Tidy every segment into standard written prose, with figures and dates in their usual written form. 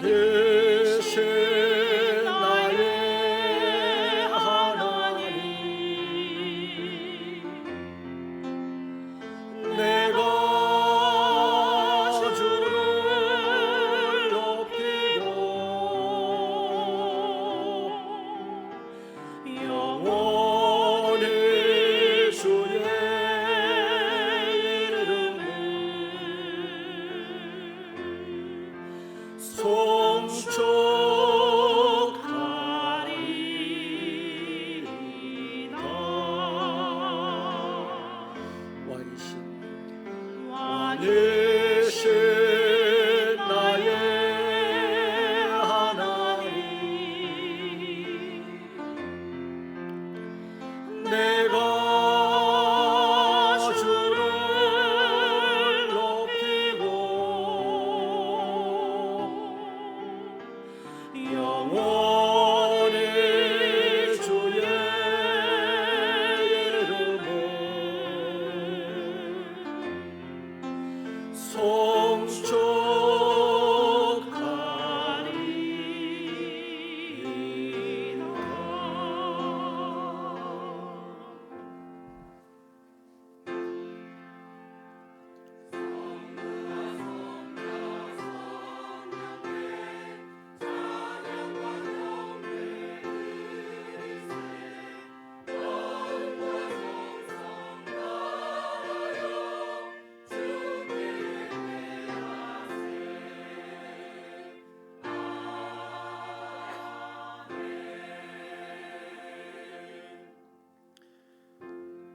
계신 나의 하나님, 내가 주를 높이고 영원히 주의 이름을 송축하리이다. 왕이신 나의 하나님, 내가 주를 높이고 영원히 주의 이름을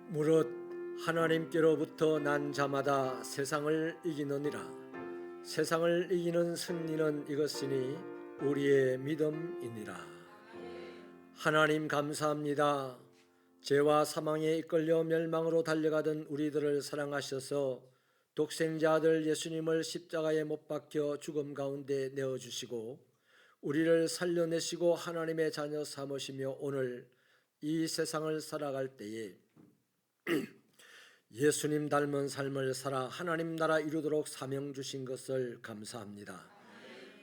무릇 하나님께로부터 난 자마다 세상을 이기느니라. 세상을 이기는 승리는 이것이니 우리의 믿음이니라. 하나님 감사합니다. 죄와 사망에 이끌려 멸망으로 달려가던 우리들을 사랑하셔서 독생자 아들 예수님을 십자가에 못 박혀 죽음 가운데 내어주시고 우리를 살려내시고 하나님의 자녀 삼으시며 오늘 이 세상을 살아갈 때에 예수님 닮은 삶을 살아 하나님 나라 이루도록 사명 주신 것을 감사합니다.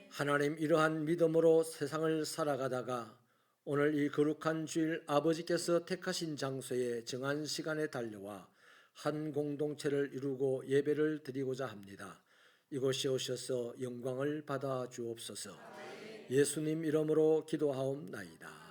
하나님, 이러한 믿음으로 세상을 살아가다가 오늘 이 거룩한 주일 아버지께서 택하신 장소에 정한 시간에 달려와 한 공동체를 이루고 예배를 드리고자 합니다. 이곳에 오셔서 영광을 받아 주옵소서. 예수님 이름으로 기도하옵나이다.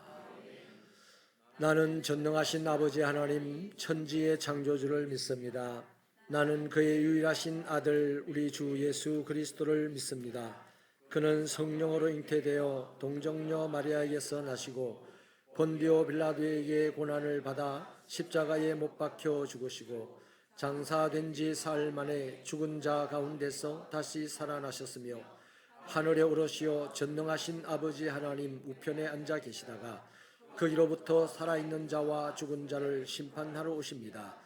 나는 전능하신 아버지 하나님 천지의 창조주를 믿습니다. 나는 그의 유일하신 아들 우리 주 예수 그리스도를 믿습니다. 그는 성령으로 잉태되어 동정녀 마리아에게서 나시고 본디오 빌라도에게 고난을 받아 십자가에 못 박혀 죽으시고 장사된 지 사흘 만에 죽은 자 가운데서 다시 살아나셨으며 하늘에 오르시어 전능하신 아버지 하나님 우편에 앉아 계시다가 거기로부터 살아있는 자와 죽은 자를 심판하러 오십니다.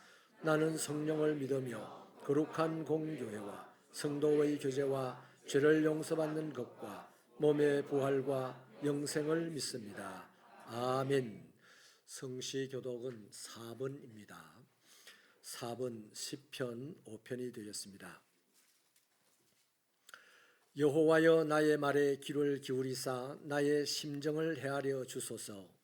나는 성령을 믿으며 거룩한 공교회와 성도의 교제와 죄를 용서받는 것과 몸의 부활과 영생을 믿습니다. 아멘. 성시교독은 4번입니다. 4번 시편 5편이 되었습니다. 여호와여, 나의 말에 귀를 기울이사 나의 심정을 헤아려 주소서.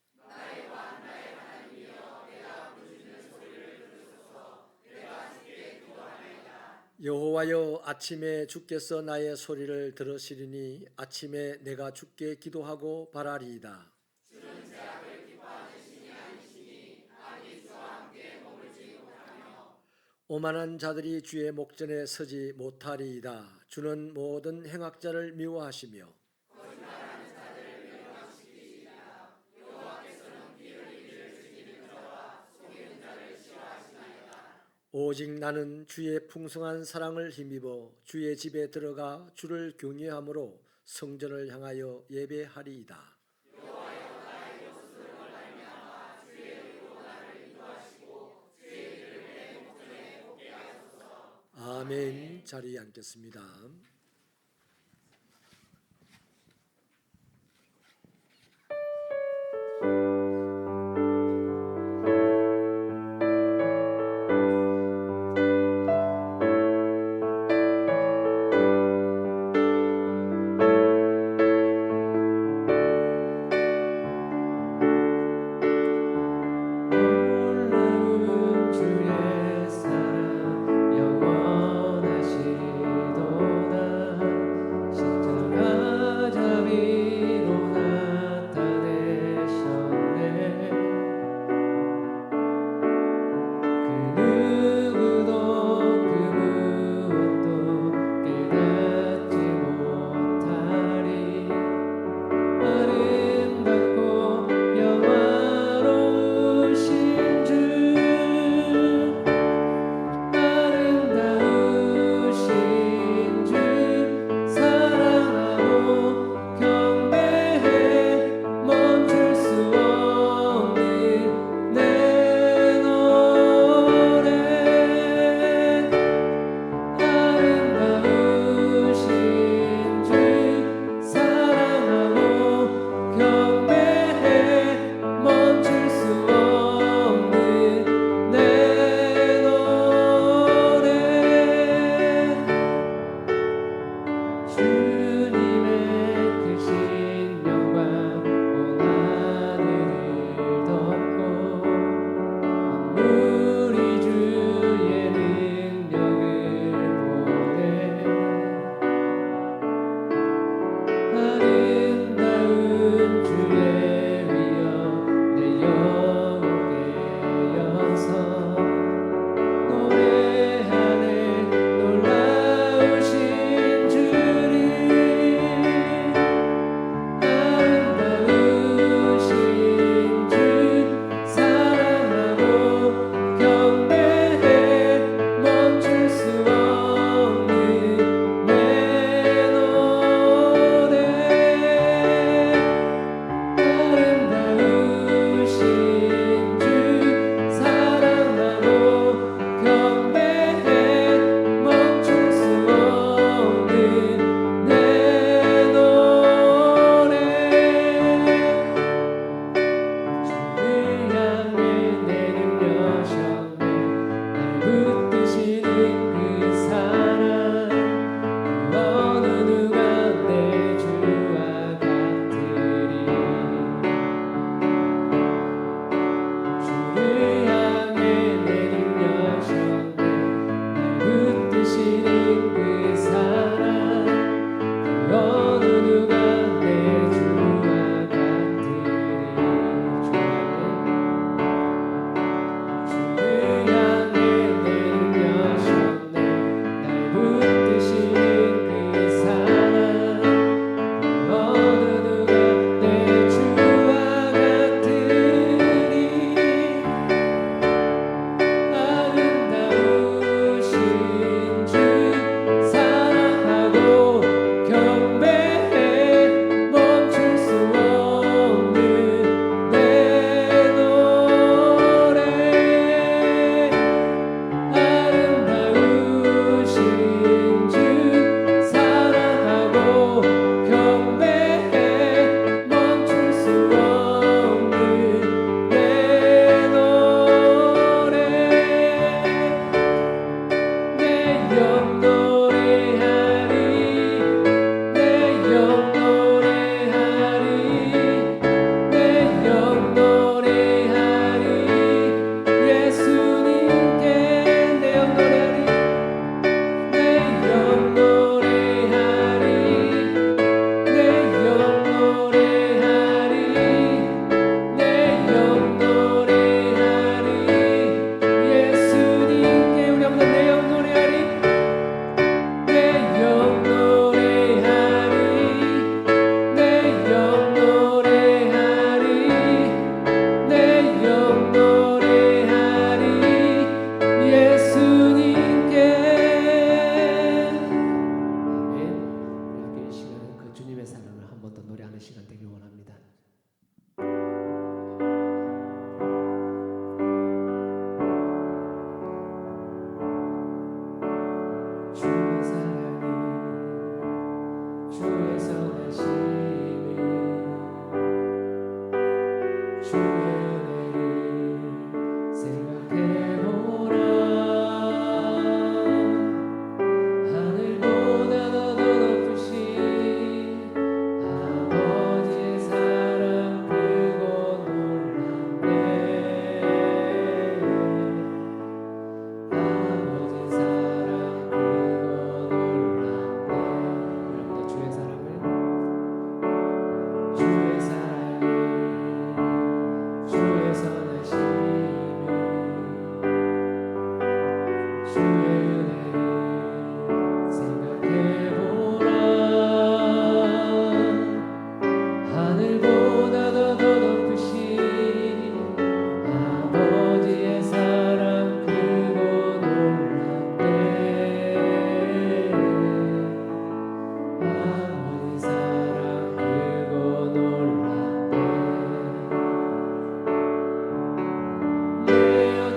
여호와여, 아침에 주께서 나의 소리를 들으시리니 아침에 내가 주께 기도하고 바라리이다. 주는 제 악을 기뻐하는 신이 아니시니 악이 주와 함께 머물지 못하며 오만한 자들이 주의 목전에 서지 못하리이다. 주는 모든 행악자를 미워하시며 거짓말하는 자들을 멸망시키시리이다. 여호와께서는 피를 이를 죽이는 자와 속이는 자를 싫어하시나이다. 오직 나는 주의 풍성한 사랑을 힘입어 주의 집에 들어가 주를 경외함으로 성전을 향하여 예배하리이다. 여호와여, 나의 목숨을 말미암아 주의 의로 나를 인도하시고 주의 길을 내 목전에 걷게 하소서. 아멘. 자리에 앉겠습니다.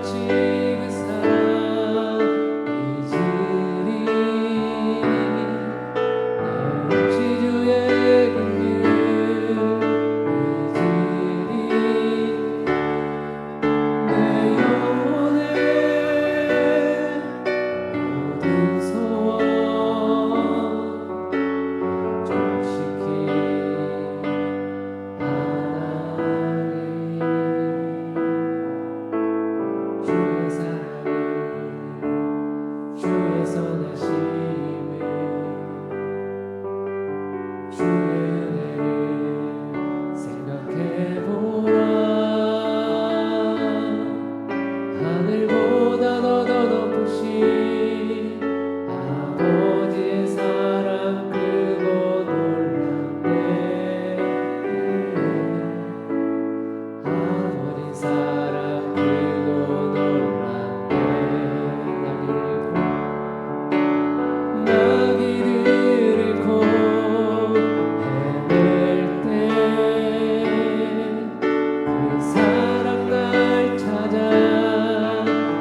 그 사랑 날 찾아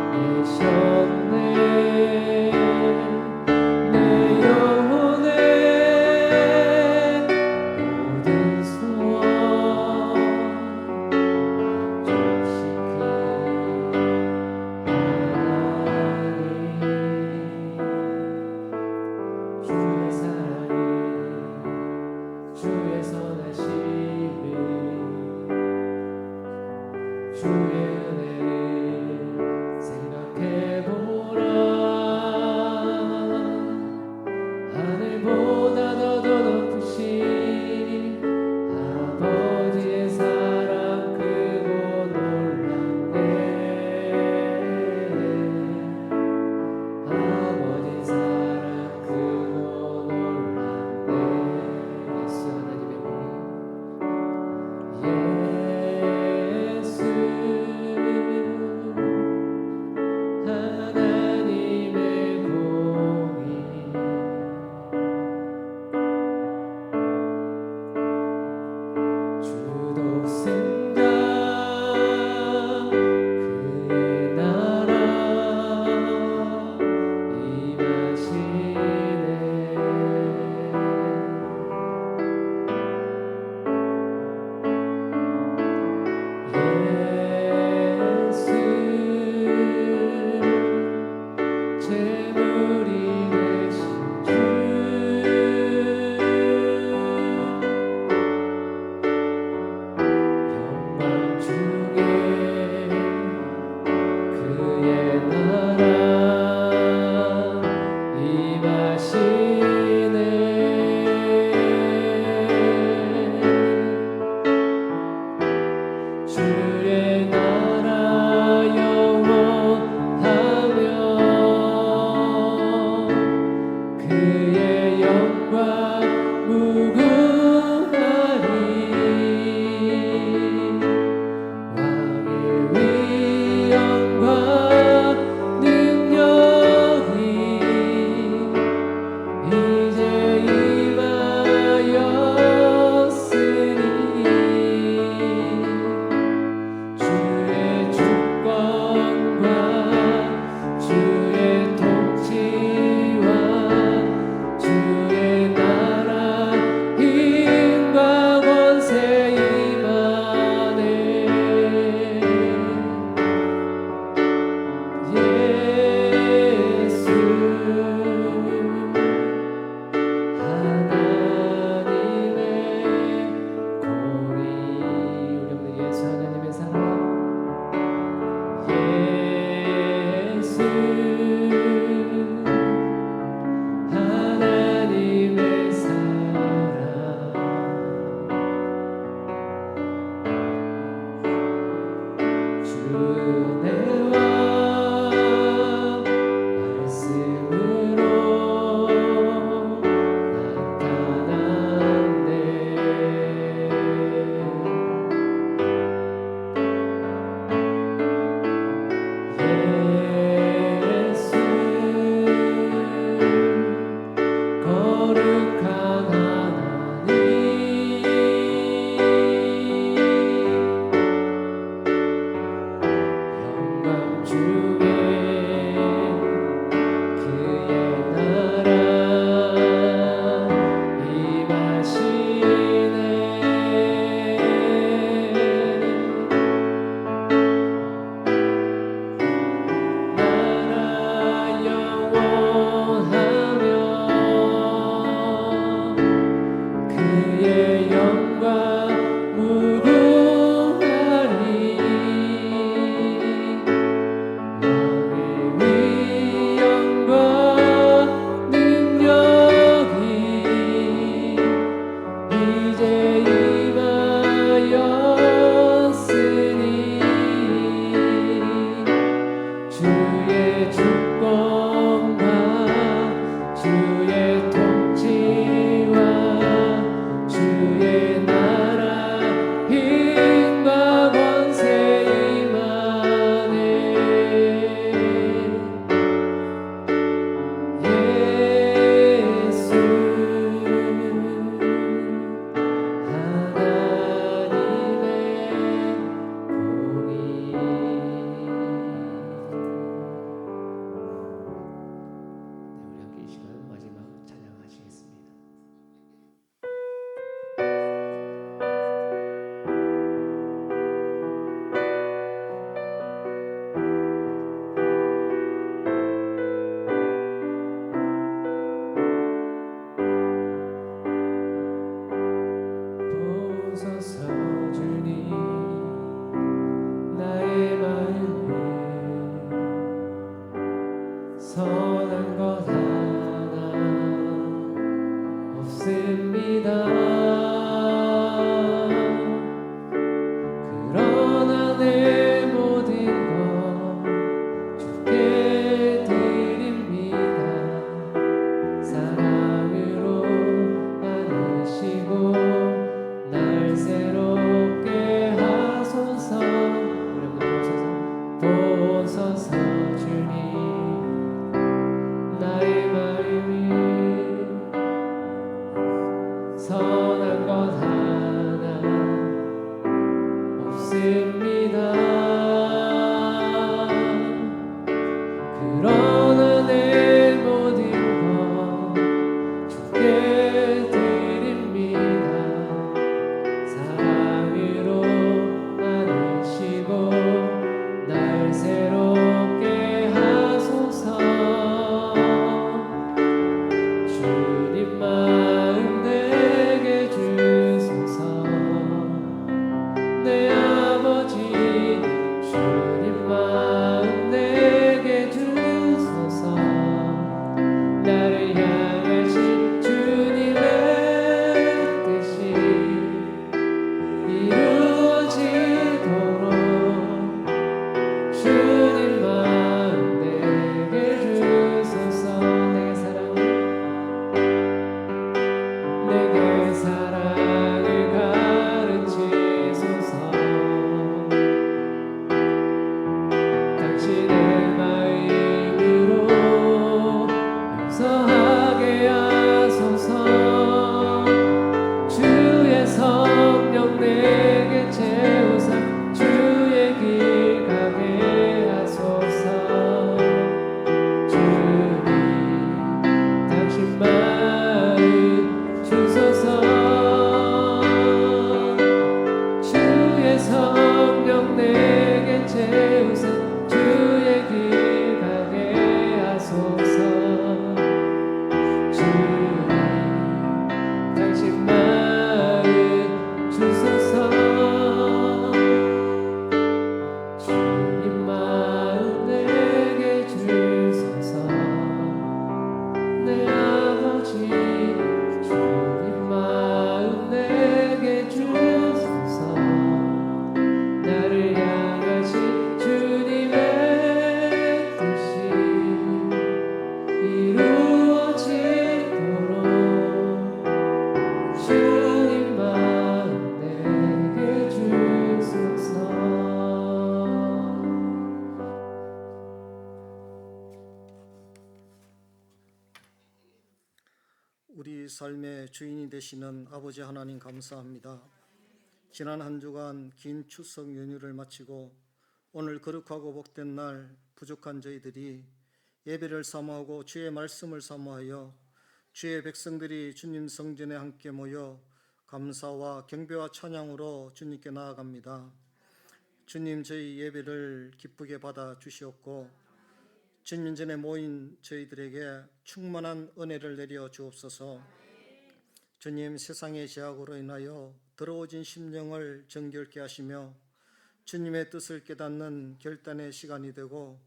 영광 중에 그의 나라 임하시네. 나라 영원하며 그의 영광 무궁하리. 왕의 위엄과 능력이 이제 임하였으니 주의 주권과 주의 통치와 주의 나라 힘과 권세 임하네. 예수 하나님의 공의. 우리 함께 이 시간 마지막 찬양하시겠습니다. 보소서 주님 나의 마음이 선한 것 하나 없습니다. 그러나 내 모든 것 주께 드립니다. 사랑으로 안으시고 날 새롭게 하소서. 우리 한번 보소서 주님 나의 마음이 선한 것 하나 없습니다. 그러나 내 모든 것 주께 드립니다. 사랑으로 안으시고 날 새롭게 하소서. 주님 마음 내게 주소서. 내 아버지 주님 마음 내게 주소서. 나를 향하신 주님의 뜻이 이루어지도록 주님 마음 내게 주소서. 내게 사랑을 가르치소서. 당신의 마음으로 용서하게 하소서. 주의 성령 내게 채우사 주의 길 가게 하소서. 주님 당신 마음 주소서. 주의 성령 내게 채우사 주의 길 가게 하소서. 주님 당신 마음 주소서. 주님 마음 내게 주소서. 내 아버지 주님 마음 내게 주소서. 나를 향하신 주님의 뜻이 이루어지도록 주님 마음 내게 주소서. 우리 삶의 주인이 되시는 아버지 하나님 감사합니다. 지난 한 주간 긴 추석 연휴를 마치고 오늘 거룩하고 복된 날 부족한 저희들이 예배를 사모하고 주의 말씀을 사모하여 주의 백성들이 주님 성전에 함께 모여 감사와 경배와 찬양으로 주님께 나아갑니다. 주님, 저희 예배를 기쁘게 받아 주시옵고 주님 전에 모인 저희들에게 충만한 은혜를 내려 주옵소서. 주님, 세상의 죄악으로 인하여 더러워진 심령을 정결케 하시며 주님의 뜻을 깨닫는 결단의 시간이 되고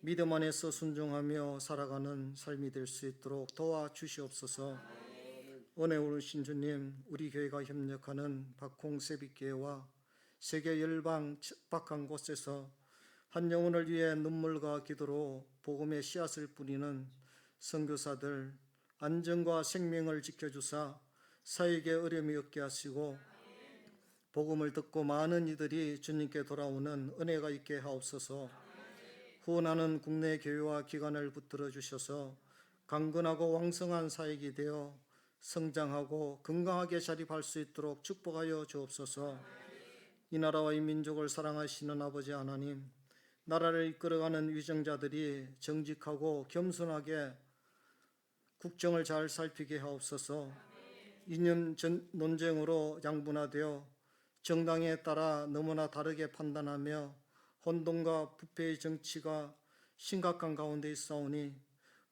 믿음 안에서 순종하며 살아가는 삶이 될 수 있도록 도와주시옵소서. 은혜로우신 주님, 우리 교회가 협력하는 박홍세빛교회와 세계 열방 척박한 곳에서 한 영혼을 위해 눈물과 기도로 복음의 씨앗을 뿌리는 선교사들 안전과 생명을 지켜주사 사역에 어려움이 없게 하시고 복음을 듣고 많은 이들이 주님께 돌아오는 은혜가 있게 하옵소서. 후원하는 국내 교회와 기관을 붙들어 주셔서 강건하고 왕성한 사역이 되어 성장하고 건강하게 자립할 수 있도록 축복하여 주옵소서. 이 나라와 이 민족을 사랑하시는 아버지 하나님, 나라를 이끌어가는 위정자들이 정직하고 겸손하게 국정을 잘 살피게 하옵소서. 이념 논쟁으로 양분화되어 정당에 따라 너무나 다르게 판단하며 혼돈과 부패의 정치가 심각한 가운데 있사오니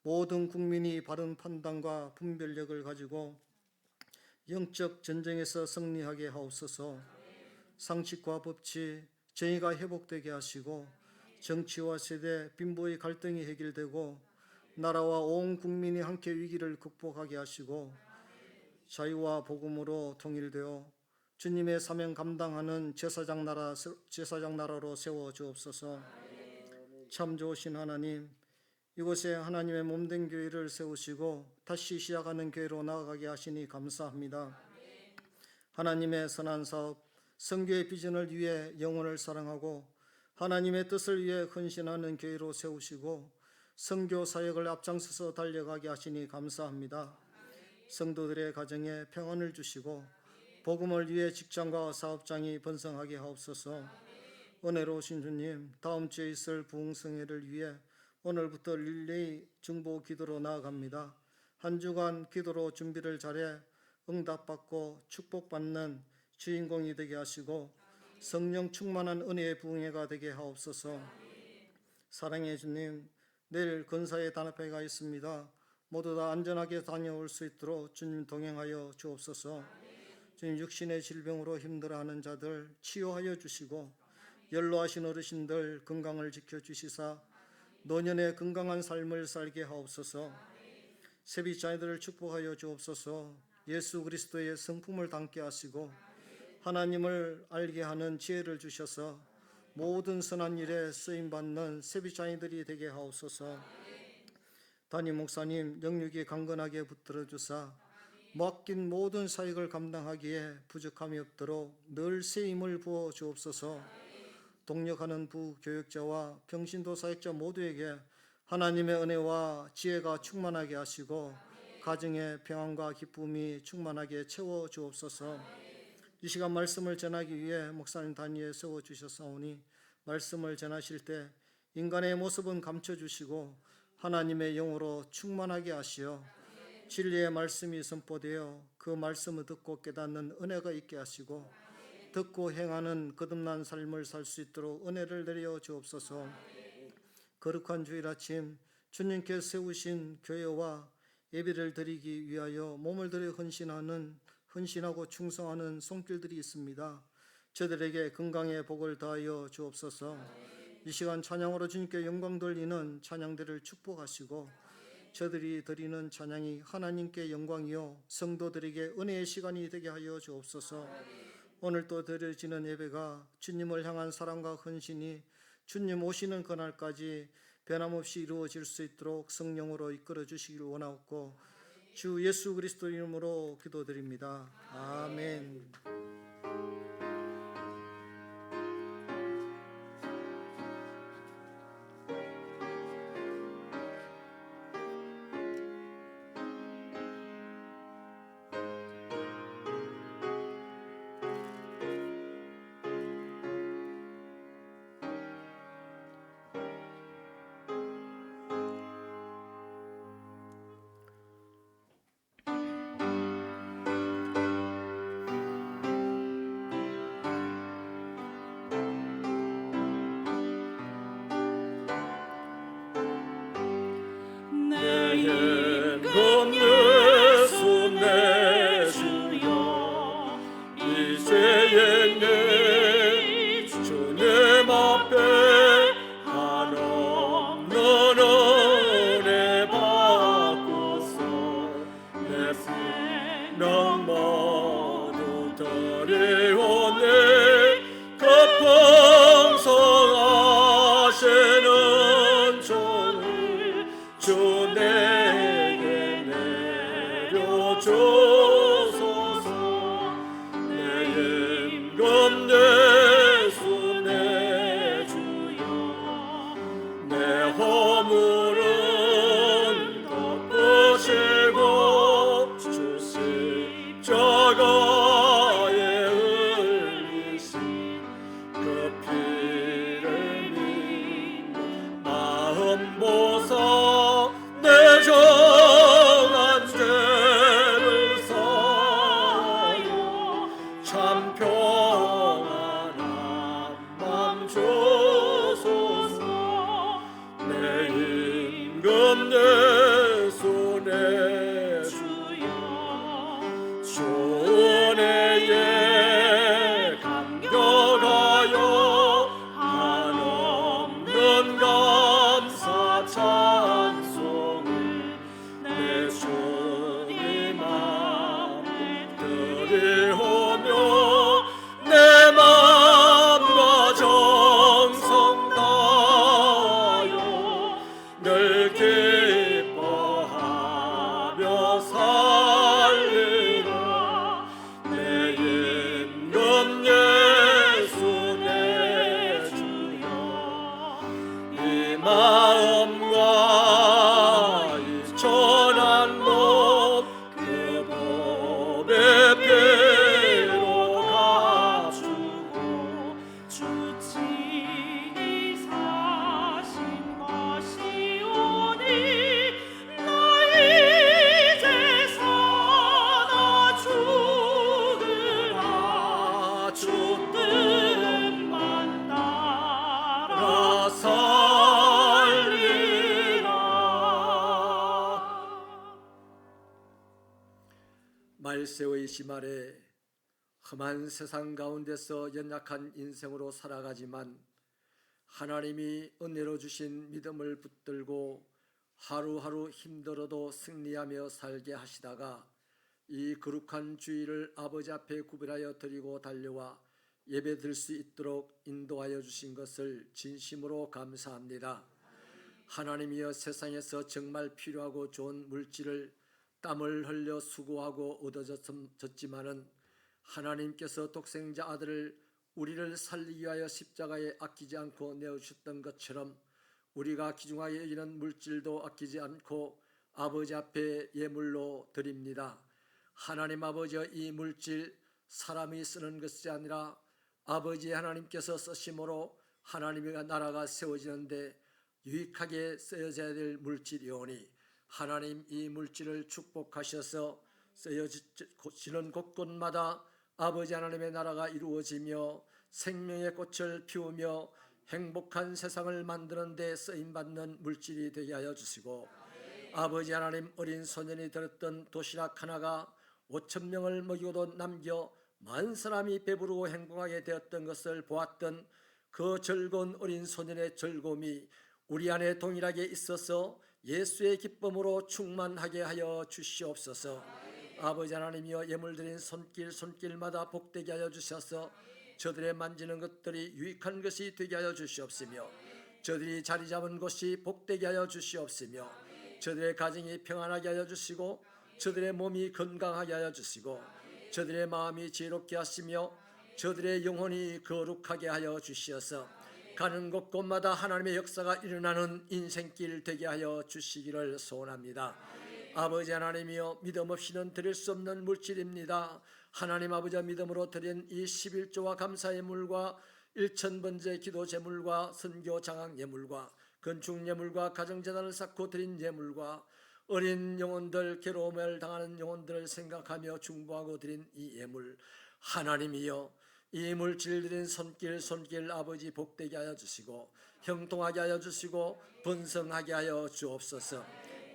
모든 국민이 바른 판단과 분별력을 가지고 영적 전쟁에서 승리하게 하옵소서. 상식과 법치, 정의가 회복되게 하시고 정치와 세대, 빈부의 갈등이 해결되고 나라와 온 국민이 함께 위기를 극복하게 하시고 자유와 복음으로 통일되어 주님의 사명 감당하는 제사장 나라로 세워 주옵소서. 참 좋으신 하나님, 이곳에 하나님의 몸된 교회를 세우시고 다시 시작하는 교회로 나아가게 하시니 감사합니다. 하나님의 선한 사업, 선교의 비전을 위해 영혼을 사랑하고 하나님의 뜻을 위해 헌신하는 교회로 세우시고 선교 사역을 앞장서서 달려가게 하시니 감사합니다. 성도들의 가정에 평안을 주시고 복음을 위해 직장과 사업장이 번성하게 하옵소서. 은혜로우신 주님, 다음 주에 있을 부흥성회를 위해 오늘부터 릴레이 중보 기도로 나아갑니다. 한 주간 기도로 준비를 잘해 응답받고 축복받는 주인공이 되게 하시고 성령 충만한 은혜의 부흥회가 되게 하옵소서. 사랑의 주님, 내일 근사의 단합회가 있습니다. 모두 다 안전하게 다녀올 수 있도록 주님 동행하여 주옵소서. 주님, 육신의 질병으로 힘들어하는 자들 치유하여 주시고 연로하신 어르신들 건강을 지켜주시사 노년의 건강한 삶을 살게 하옵소서. 세비자녀들을 축복하여 주옵소서. 예수 그리스도의 성품을 담게 하시고 하나님을 알게 하는 지혜를 주셔서 모든 선한 일에 쓰임받는 세비자녀들이 되게 하옵소서. 담임 목사님 영육이 강건하게 붙들어 주사 맡긴 모든 사역을 감당하기에 부족함이 없도록 늘 새 힘을 부어 주옵소서. 동력하는 부교역자와 평신도 사역자 모두에게 하나님의 은혜와 지혜가 충만하게 하시고 가정의 평안과 기쁨이 충만하게 채워 주옵소서. 이 시간 말씀을 전하기 위해 목사님 단위에 세워주셨사오니 말씀을 전하실 때 인간의 모습은 감춰주시고 하나님의 영으로 충만하게 하시어 진리의 말씀이 선포되어 그 말씀을 듣고 깨닫는 은혜가 있게 하시고 듣고 행하는 거듭난 삶을 살 수 있도록 은혜를 내려 주옵소서. 거룩한 주일 아침 주님께 세우신 교회와 예배를 드리기 위하여 몸을 들여 헌신하고 충성하는 손길들이 있습니다. 저들에게 건강의 복을 다하여 주옵소서. 이 시간 찬양으로 주님께 영광 돌리는 찬양들을 축복하시고 저들이 드리는 찬양이 하나님께 영광이요 성도들에게 은혜의 시간이 되게 하여 주옵소서. 오늘 또 드려지는 예배가 주님을 향한 사랑과 헌신이 주님 오시는 그날까지 변함없이 이루어질 수 있도록 성령으로 이끌어 주시기를 원하옵고 주 예수 그리스도 이름으로 기도드립니다. 아멘. 주 내게 내려주소서. 내 임금 예수 내 주여, 내 허물은 덮으시고 주 십자가에 흘리신 그 피를 믿는 마음 보사 내 정한 죄를 사하여 참 평안한 맘 주소서. 내 임금 예수 내 주여, 주 은혜에 감격하여 한없는 감사 찬송을 내 주님 앞에 드리오며 내 마음과 정성 다하여 늘 기뻐하며 살리라. 내 임금 예수 내 주여, 이 마음과 이 천한 몸 그 법의 피로 가주고 주 친히 사신 것이오니 나 이제 사나 죽으라. 주 뜻만 따라 살리라. 말세의 심할에 험한 세상 가운데서 연약한 인생으로 살아가지만 하나님이 은혜로 주신 믿음을 붙들고 하루하루 힘들어도 승리하며 살게 하시다가 이 거룩한 주일을 아버지 앞에 구별하여 드리고 달려와 예배 드릴 수 있도록 인도하여 주신 것을 진심으로 감사합니다. 하나님이여, 세상에서 정말 필요하고 좋은 물질을 땀을 흘려 수고하고 얻어졌지만은 하나님께서 독생자 아들을 우리를 살리기 위하여 십자가에 아끼지 않고 내어주셨던 것처럼 우리가 귀중하게 여기는 물질도 아끼지 않고 아버지 앞에 예물로 드립니다. 하나님 아버지여, 이 물질 사람이 쓰는 것이 아니라 아버지 하나님께서 쓰심으로 하나님의 나라가 세워지는데 유익하게 쓰여져야 될 물질이오니 하나님, 이 물질을 축복하셔서 쓰여지는 곳곳마다 아버지 하나님의 나라가 이루어지며 생명의 꽃을 피우며 행복한 세상을 만드는 데 쓰임받는 물질이 되게 하여 주시고, 아버지 하나님, 어린 소년이 들었던 도시락 하나가 5,000명을 먹이고도 남겨 만 사람이 배부르고 행복하게 되었던 것을 보았던 그 즐거운 어린 소년의 즐거움이 우리 안에 동일하게 있어서 예수의 기쁨으로 충만하게 하여 주시옵소서. 아버지 하나님이여, 예물드린 손길마다 복되게 하여 주셔서 저들의 만지는 것들이 유익한 것이 되게 하여 주시옵시며, 저들이 자리 잡은 곳이 복되게 하여 주시옵시며, 저들의 가정이 평안하게 하여 주시고, 저들의 몸이 건강하게 하여 주시고, 저들의 마음이 지혜롭게 하시며, 저들의 영혼이 거룩하게 하여 주시어서 가는 곳곳마다 하나님의 역사가 일어나는 인생길 되게 하여 주시기를 소원합니다. 아버지 하나님이여, 믿음 없이는 드릴 수 없는 물질입니다. 하나님 아버지, 믿음으로 드린 이 11조와 감사 예물과 1,000번째 기도 제물과 선교 장학 예물과 건축 예물과 가정재단을 쌓고 드린 예물과 어린 영혼들, 괴로움을 당하는 영혼들을 생각하며 중보하고 드린 이 예물, 하나님이여, 이 물질 드린 손길 아버지 복되게 하여 주시고 형통하게 하여 주시고 번성하게 하여 주옵소서.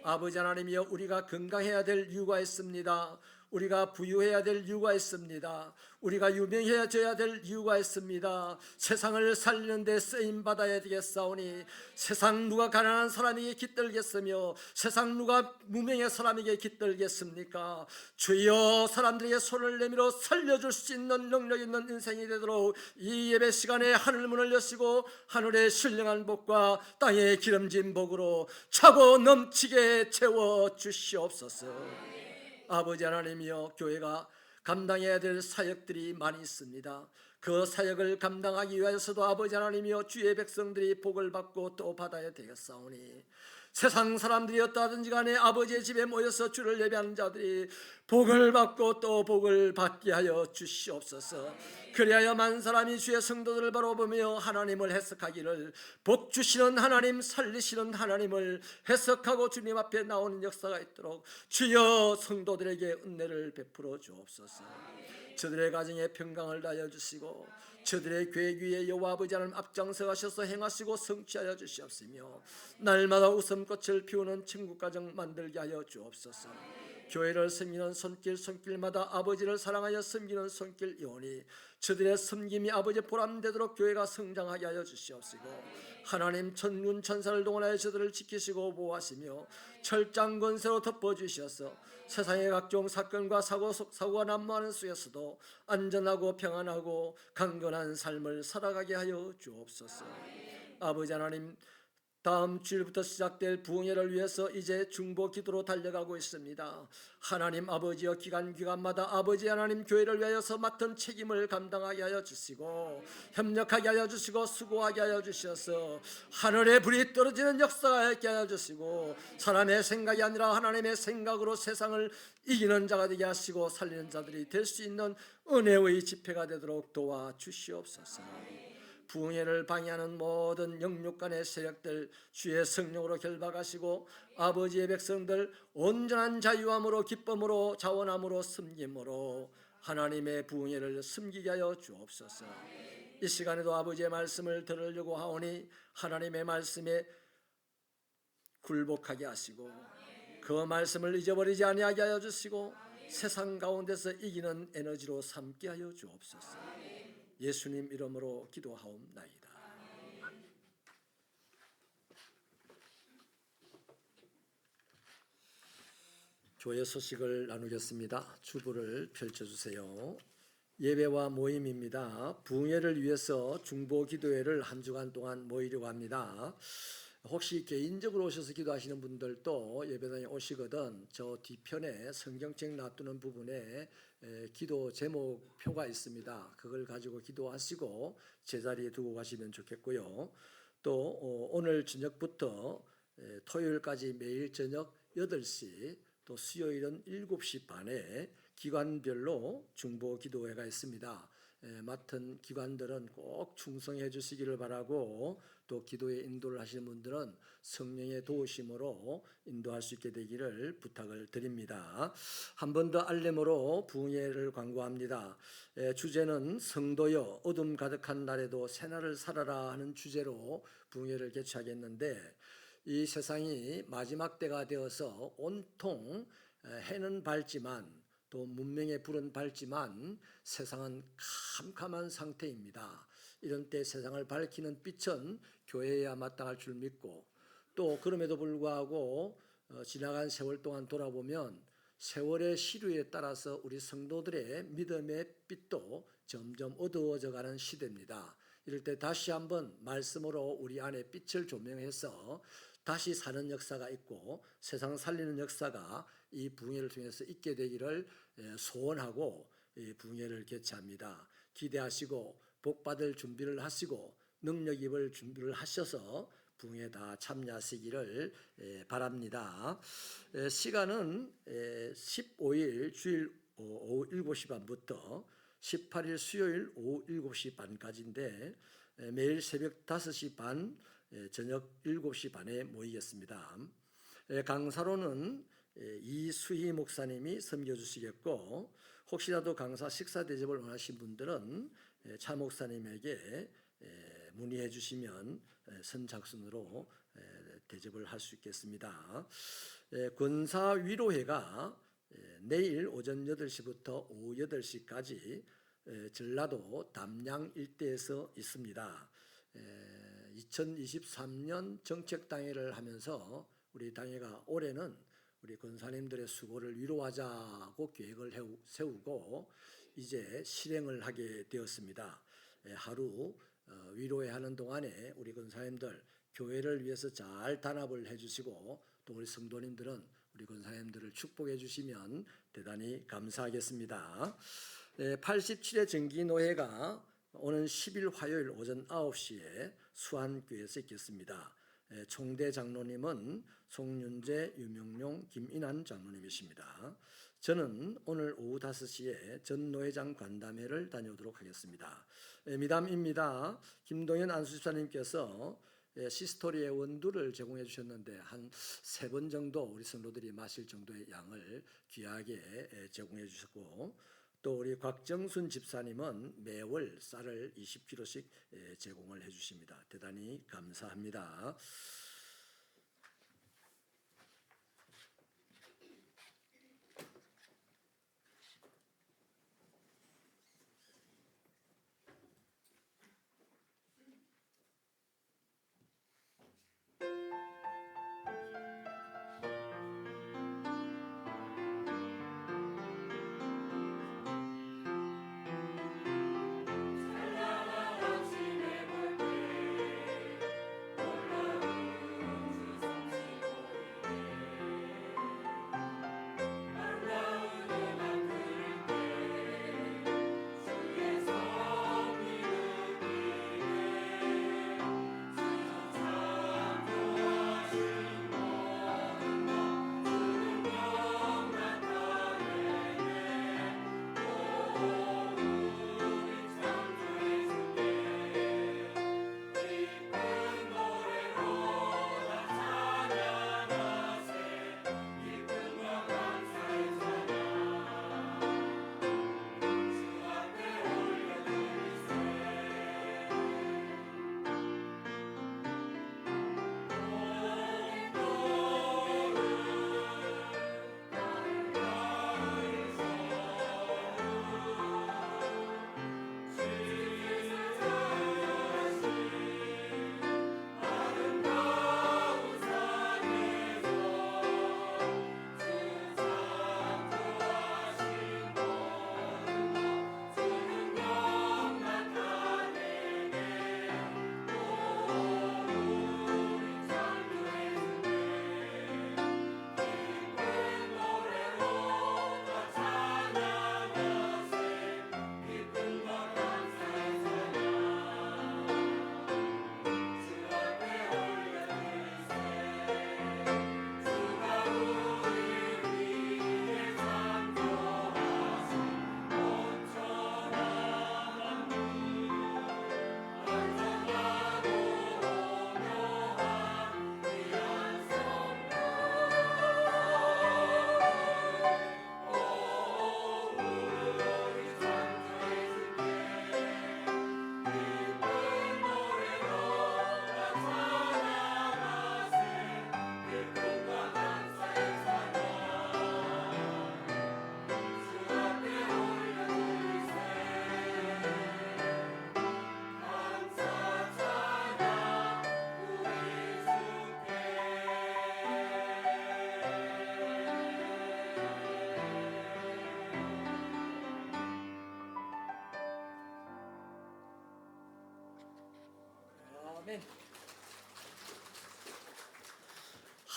아버지 하나님이여, 우리가 건강해야 될 이유가 있습니다. 우리가 부유해야 될 이유가 있습니다. 우리가 유명해져야 될 이유가 있습니다. 세상을 살리는 데 쓰임 받아야 되겠사오니 세상 누가 가난한 사람에게 깃들겠으며 세상 누가 무명의 사람에게 깃들겠습니까? 주여, 사람들에게 손을 내밀어 살려줄 수 있는 능력 있는 인생이 되도록 이 예배 시간에 하늘 문을 여시고 하늘의 신령한 복과 땅의 기름진 복으로 차고 넘치게 채워 주시옵소서. 아버지 하나님이여, 교회가 감당해야 될 사역들이 많이 있습니다. 그 사역을 감당하기 위해서도 아버지 하나님이여, 주의 백성들이 복을 받고 또 받아야 되겠사오니 세상 사람들이 어떠하든지 간에 아버지의 집에 모여서 주를 예배하는 자들이 복을 받고 또 복을 받게 하여 주시옵소서. 그리하여 만 사람이 주의 성도들을 바라보며 하나님을 해석하기를, 복 주시는 하나님, 살리시는 하나님을 해석하고 주님 앞에 나오는 역사가 있도록 주여 성도들에게 은혜를 베풀어 주옵소서. 저들의 가정에 평강을 다하여 주시고 저들의 계획 위에 여호와 아버지 하나님 앞장서 가셔서 행하시고 성취하여 주시옵시며 날마다 웃음꽃을 피우는 천국 가정 만들게 하여 주옵소서. 교회를 섬기는 손길마다 아버지를 사랑하여 섬기는 손길이오니 저들의 섬김이 아버지 보람되도록 교회가 성장하게 하여 주시옵시고 하나님, 천군 천사를 동원하여 저들을 지키시고 보호하시며 철장 권세로 덮어주셔서 세상의 각종 사건과 사고가 난무하는 속에서도 안전하고 평안하고 강건한 삶을 살아가게 하여 주옵소서. 아버지 하나님, 다음 주일부터 시작될 부흥회를 위해서 이제 중보 기도로 달려가고 있습니다. 하나님 아버지여, 기간마다 아버지 하나님 교회를 위하여서 맡은 책임을 감당하게 하여 주시고 협력하게 하여 주시고 수고하게 하여 주셔서 하늘의 불이 떨어지는 역사가 있게 하여 주시고 사람의 생각이 아니라 하나님의 생각으로 세상을 이기는 자가 되게 하시고 살리는 자들이 될 수 있는 은혜의 집회가 되도록 도와주시옵소서. 부흥회를 방해하는 모든 영육간의 세력들 주의 성령으로 결박하시고 아버지의 백성들 온전한 자유함으로 기쁨으로 자원함으로 섬김으로 하나님의 부흥회를 섬기게 하여 주옵소서. 이 시간에도 아버지의 말씀을 들으려고 하오니 하나님의 말씀에 굴복하게 하시고 그 말씀을 잊어버리지 아니하게 하여 주시고 세상 가운데서 이기는 에너지로 삼게 하여 주옵소서. 예수님 이름으로 기도하옵나이다. 교회 소식을 나누겠습니다. 주보를 펼쳐주세요. 예배와 모임입니다. 부흥회를 위해서 중보 기도회를 한 주간 동안 모이려고 합니다. 혹시 개인적으로 오셔서 기도하시는 분들도 예배당에 오시거든 저 뒤편에 성경책 놔두는 부분에 기도 제목표가 있습니다. 그걸 가지고 기도하시고 제자리에 두고 가시면 좋겠고요. 또 오늘 저녁부터 토요일까지 매일 저녁 8시 또 수요일은 7시 반에 기관별로 중보 기도회가 있습니다. 맡은 기관들은 꼭 충성해 주시기를 바라고 또 기도에 인도를 하시는 분들은 성령의 도우심으로 인도할 수 있게 되기를 부탁을 드립니다. 한 번 더 알렘으로 부흥회를 광고합니다. 주제는 성도여 어둠 가득한 날에도 새날을 살아라 하는 주제로 부흥회를 개최하겠는데 이 세상이 마지막 때가 되어서 온통 해는 밝지만 또 문명의 불은 밝지만 세상은 캄캄한 상태입니다. 이런 때 세상을 밝히는 빛은 교회에야 마땅할 줄 믿고 또 그럼에도 불구하고 지나간 세월 동안 돌아보면 세월의 시류에 따라서 우리 성도들의 믿음의 빛도 점점 어두워져 가는 시대입니다. 이럴 때 다시 한번 말씀으로 우리 안에 빛을 조명해서 다시 사는 역사가 있고 세상 살리는 역사가 이 부흥회를 통해서 있게 되기를 소원하고 이 부흥회를 개최합니다. 기대하시고 복받을 준비를 하시고 능력 입을 준비를 하셔서 부흥회에 다 참여하시기를 바랍니다. 시간은 15일 주일 오후 7시 반부터 18일 수요일 오후 7시 반까지인데 매일 새벽 5시 반 저녁 7시 반에 모이겠습니다. 강사로는 이수희 목사님이 섬겨주시겠고 혹시라도 강사 식사 대접을 원하신 분들은 차 목사님에게 문의해 주시면 선착순으로 대접을 할 수 있겠습니다. 권사 위로회가 내일 오전 8시부터 오후 8시까지 전라도 담양 일대에서 있습니다. 2023년 정책당회를 하면서 우리 당회가 올해는 우리 권사님들의 수고를 위로하자고 계획을 세우고 이제 실행을 하게 되었습니다. 하루 위로회 하는 동안에 우리 권사님들 교회를 위해서 잘 단합을 해주시고 또 우리 성도님들은 우리 권사님들을 축복해 주시면 대단히 감사하겠습니다. 87회 정기노회가 오는 10일 화요일 오전 9시에 수안교회에서 있겠습니다. 총대 장로님은 송윤재, 유명용, 김인환 장로님이십니다. 저는 오늘 오후 5시에 전노회장 관담회를 다녀오도록 하겠습니다. 미담입니다. 김동현 안수집사님께서 시스토리의 원두를 제공해 주셨는데 한 3번 정도 우리 성도들이 마실 정도의 양을 귀하게 제공해 주셨고 또 우리 곽정순 집사님은 매월 쌀을 20kg씩 제공을 해 주십니다. 대단히 감사합니다.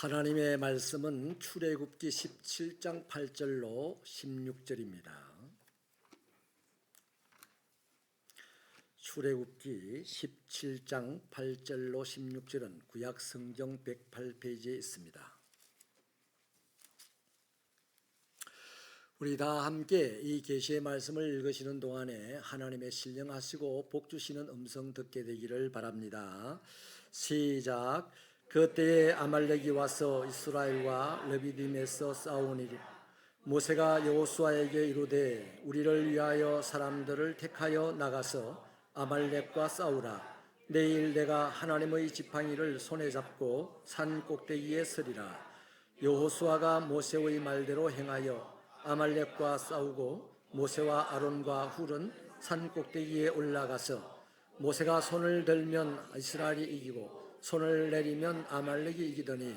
하나님의 말씀은 출애굽기 17장 8절로 16절입니다. 출애굽기 17장 8절로 16절은 구약 성경 108페이지에 있습니다. 우리 다 함께 이 계시의 말씀을 읽으시는 동안에 하나님의 신령하시고 복 주시는 음성 듣게 되기를 바랍니다. 시작. 그때에 아말렉이 와서 이스라엘과 르비딤에서 싸우니라. 모세가 여호수아에게 이르되 우리를 위하여 사람들을 택하여 나가서 아말렉과 싸우라. 내일 내가 하나님의 지팡이를 손에 잡고 산 꼭대기에 서리라. 여호수아가 모세의 말대로 행하여 아말렉과 싸우고 모세와 아론과 훌은 산 꼭대기에 올라가서 모세가 손을 들면 이스라엘이 이기고 손을 내리면 아말렉이 이기더니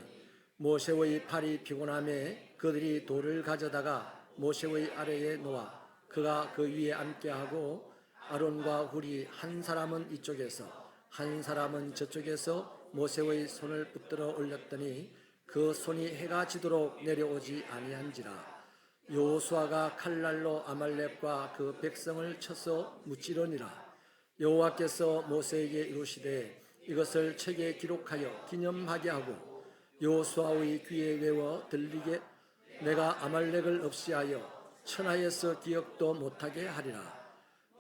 모세의 팔이 피곤함에 그들이 돌을 가져다가 모세의 아래에 놓아 그가 그 위에 앉게 하고 아론과 훌이 한 사람은 이쪽에서 한 사람은 저쪽에서 모세의 손을 붙들어 올렸더니 그 손이 해가 지도록 내려오지 아니한지라. 여호수아가 칼날로 아말렉과 그 백성을 쳐서 무찌르니라. 여호와께서 모세에게 이르시되 이것을 책에 기록하여 기념하게 하고 여호수아의 귀에 외워 들리게 내가 아말렉을 없이하여 천하에서 기억도 못하게 하리라.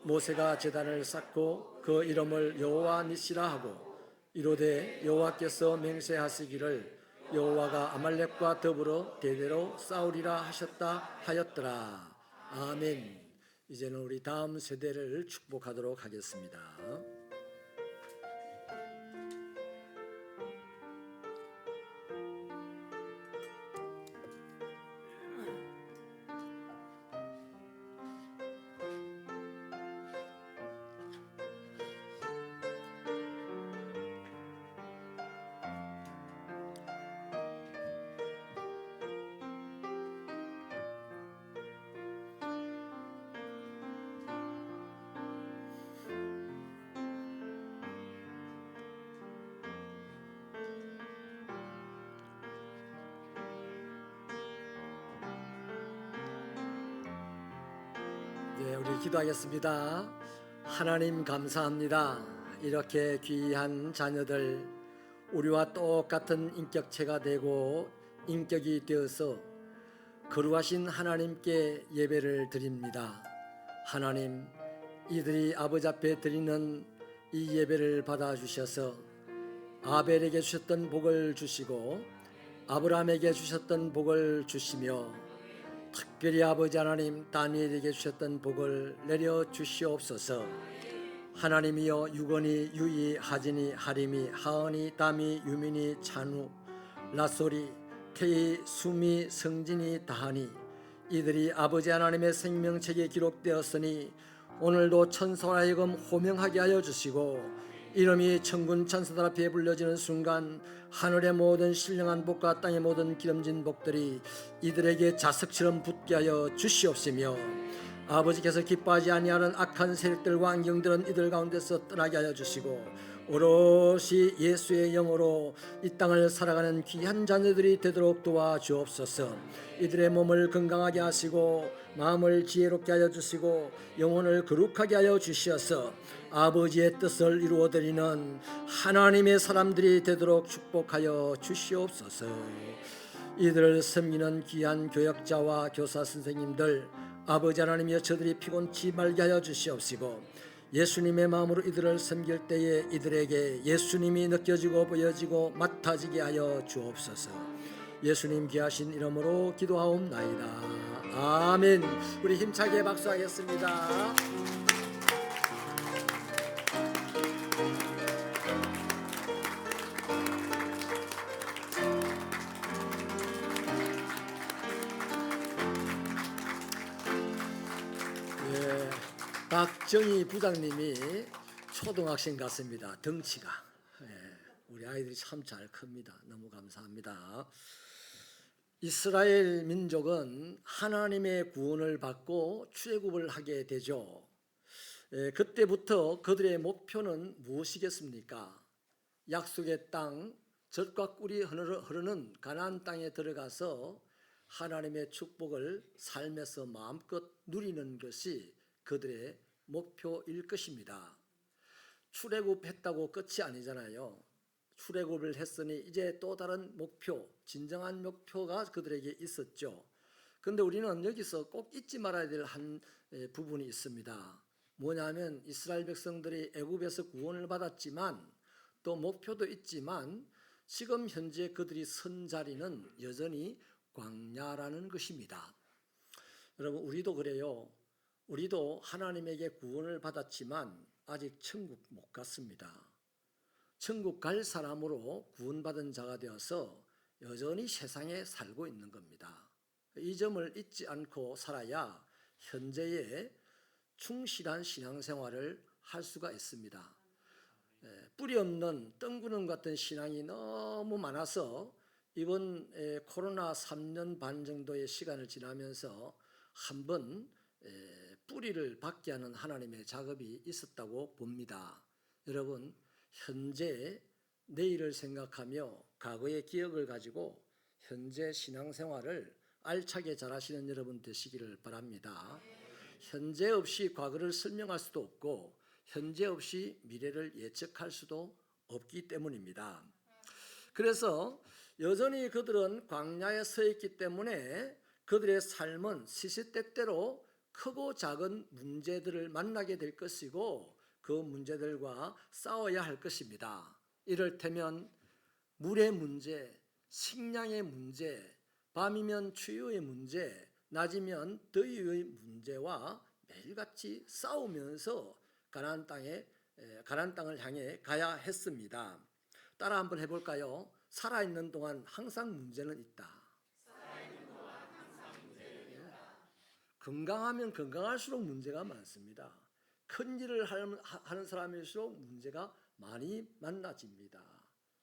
모세가 제단을 쌓고 그 이름을 여호와 니시라 하고 이르되 여호와께서 맹세하시기를 여호와가 아말렉과 더불어 대대로 싸우리라 하셨다 하였더라. 아멘. 이제는 우리 다음 세대를 축복하도록 하겠습니다. 네, 우리 기도하겠습니다. 하나님 감사합니다. 이렇게 귀한 자녀들 우리와 똑같은 인격체가 되고 인격이 되어서 거룩하신 하나님께 예배를 드립니다. 하나님, 이들이 아버지 앞에 드리는 이 예배를 받아주셔서 아벨에게 주셨던 복을 주시고 아브라함에게 주셨던 복을 주시며 특별히 아버지 하나님 다니엘에게 주셨던 복을 내려 주시옵소서. 하나님이여 유건이, 유이, 하진이, 하림이, 하은이, 담이, 유민이, 찬우, 라소리, 태희, 수미, 성진이, 다하니 이들이 아버지 하나님의 생명책에 기록되었으니 오늘도 천사와 하여금 호명하게 하여 주시고 이름이 천군 천사들 앞에 불려지는 순간 하늘의 모든 신령한 복과 땅의 모든 기름진 복들이 이들에게 자석처럼 붙게 하여 주시옵시며 아버지께서 기뻐하지 아니하는 악한 세력들과 안경들은 이들 가운데서 떠나게 하여 주시고 오롯이 예수의 영으로 이 땅을 살아가는 귀한 자녀들이 되도록 도와주옵소서. 이들의 몸을 건강하게 하시고 마음을 지혜롭게 하여 주시고 영혼을 거룩하게 하여 주시어서 아버지의 뜻을 이루어드리는 하나님의 사람들이 되도록 축복하여 주시옵소서. 이들을 섬기는 귀한 교역자와 교사 선생님들 아버지 하나님이여 저들이 피곤치 말게 하여 주시옵시고 예수님의 마음으로 이들을 섬길 때에 이들에게 예수님이 느껴지고 보여지고 맡아지게 하여 주옵소서. 예수님 귀하신 이름으로 기도하옵나이다. 아멘. 우리 힘차게 박수하겠습니다. 박정희 부장님이 초등학생 같습니다. 덩치가. 우리 아이들이 참 잘 큽니다. 너무 감사합니다. 이스라엘 민족은 하나님의 구원을 받고 출애굽을 하게 되죠. 그때부터 그들의 목표는 무엇이겠습니까? 약속의 땅, 젖과 꿀이 흐르는 가나안 땅에 들어가서 하나님의 축복을 삶에서 마음껏 누리는 것이 그들의 목표일 것입니다. 출애굽했다고 끝이 아니잖아요. 출애굽을 했으니 이제 또 다른 목표, 진정한 목표가 그들에게 있었죠. 그런데 우리는 여기서 꼭 잊지 말아야 될 한 부분이 있습니다. 뭐냐면 이스라엘 백성들이 애굽에서 구원을 받았지만 또 목표도 있지만 지금 현재 그들이 선 자리는 여전히 광야라는 것입니다. 여러분, 우리도 그래요. 우리도 하나님에게 구원을 받았지만 아직 천국 못 갔습니다. 천국 갈 사람으로 구원받은 자가 되어서 여전히 세상에 살고 있는 겁니다. 이 점을 잊지 않고 살아야 현재의 충실한 신앙생활을 할 수가 있습니다. 뿌리 없는 뜬구름 같은 신앙이 너무 많아서 이번 코로나 3년 반 정도의 시간을 지나면서 한번 뿌리를 받게 하는 하나님의 작업이 있었다고 봅니다. 여러분, 현재 내일을 생각하며 과거의 기억을 가지고 현재 신앙생활을 알차게 잘하시는 여러분 되시기를 바랍니다. 현재 없이 과거를 설명할 수도 없고 현재 없이 미래를 예측할 수도 없기 때문입니다. 그래서 여전히 그들은 광야에 서 있기 때문에 그들의 삶은 시시때때로 크고 작은 문제들을 만나게 될 것이고 그 문제들과 싸워야 할 것입니다. 이를테면 물의 문제, 식량의 문제, 밤이면 추위의 문제, 낮이면 더위의 문제와 매일같이 싸우면서 가나안 땅을 향해 가야 했습니다. 따라 한번 해볼까요? 살아있는 동안 항상 문제는 있다. 건강하면 건강할수록 문제가 많습니다. 큰 일을 하는 사람일수록 문제가 많이 만나집니다.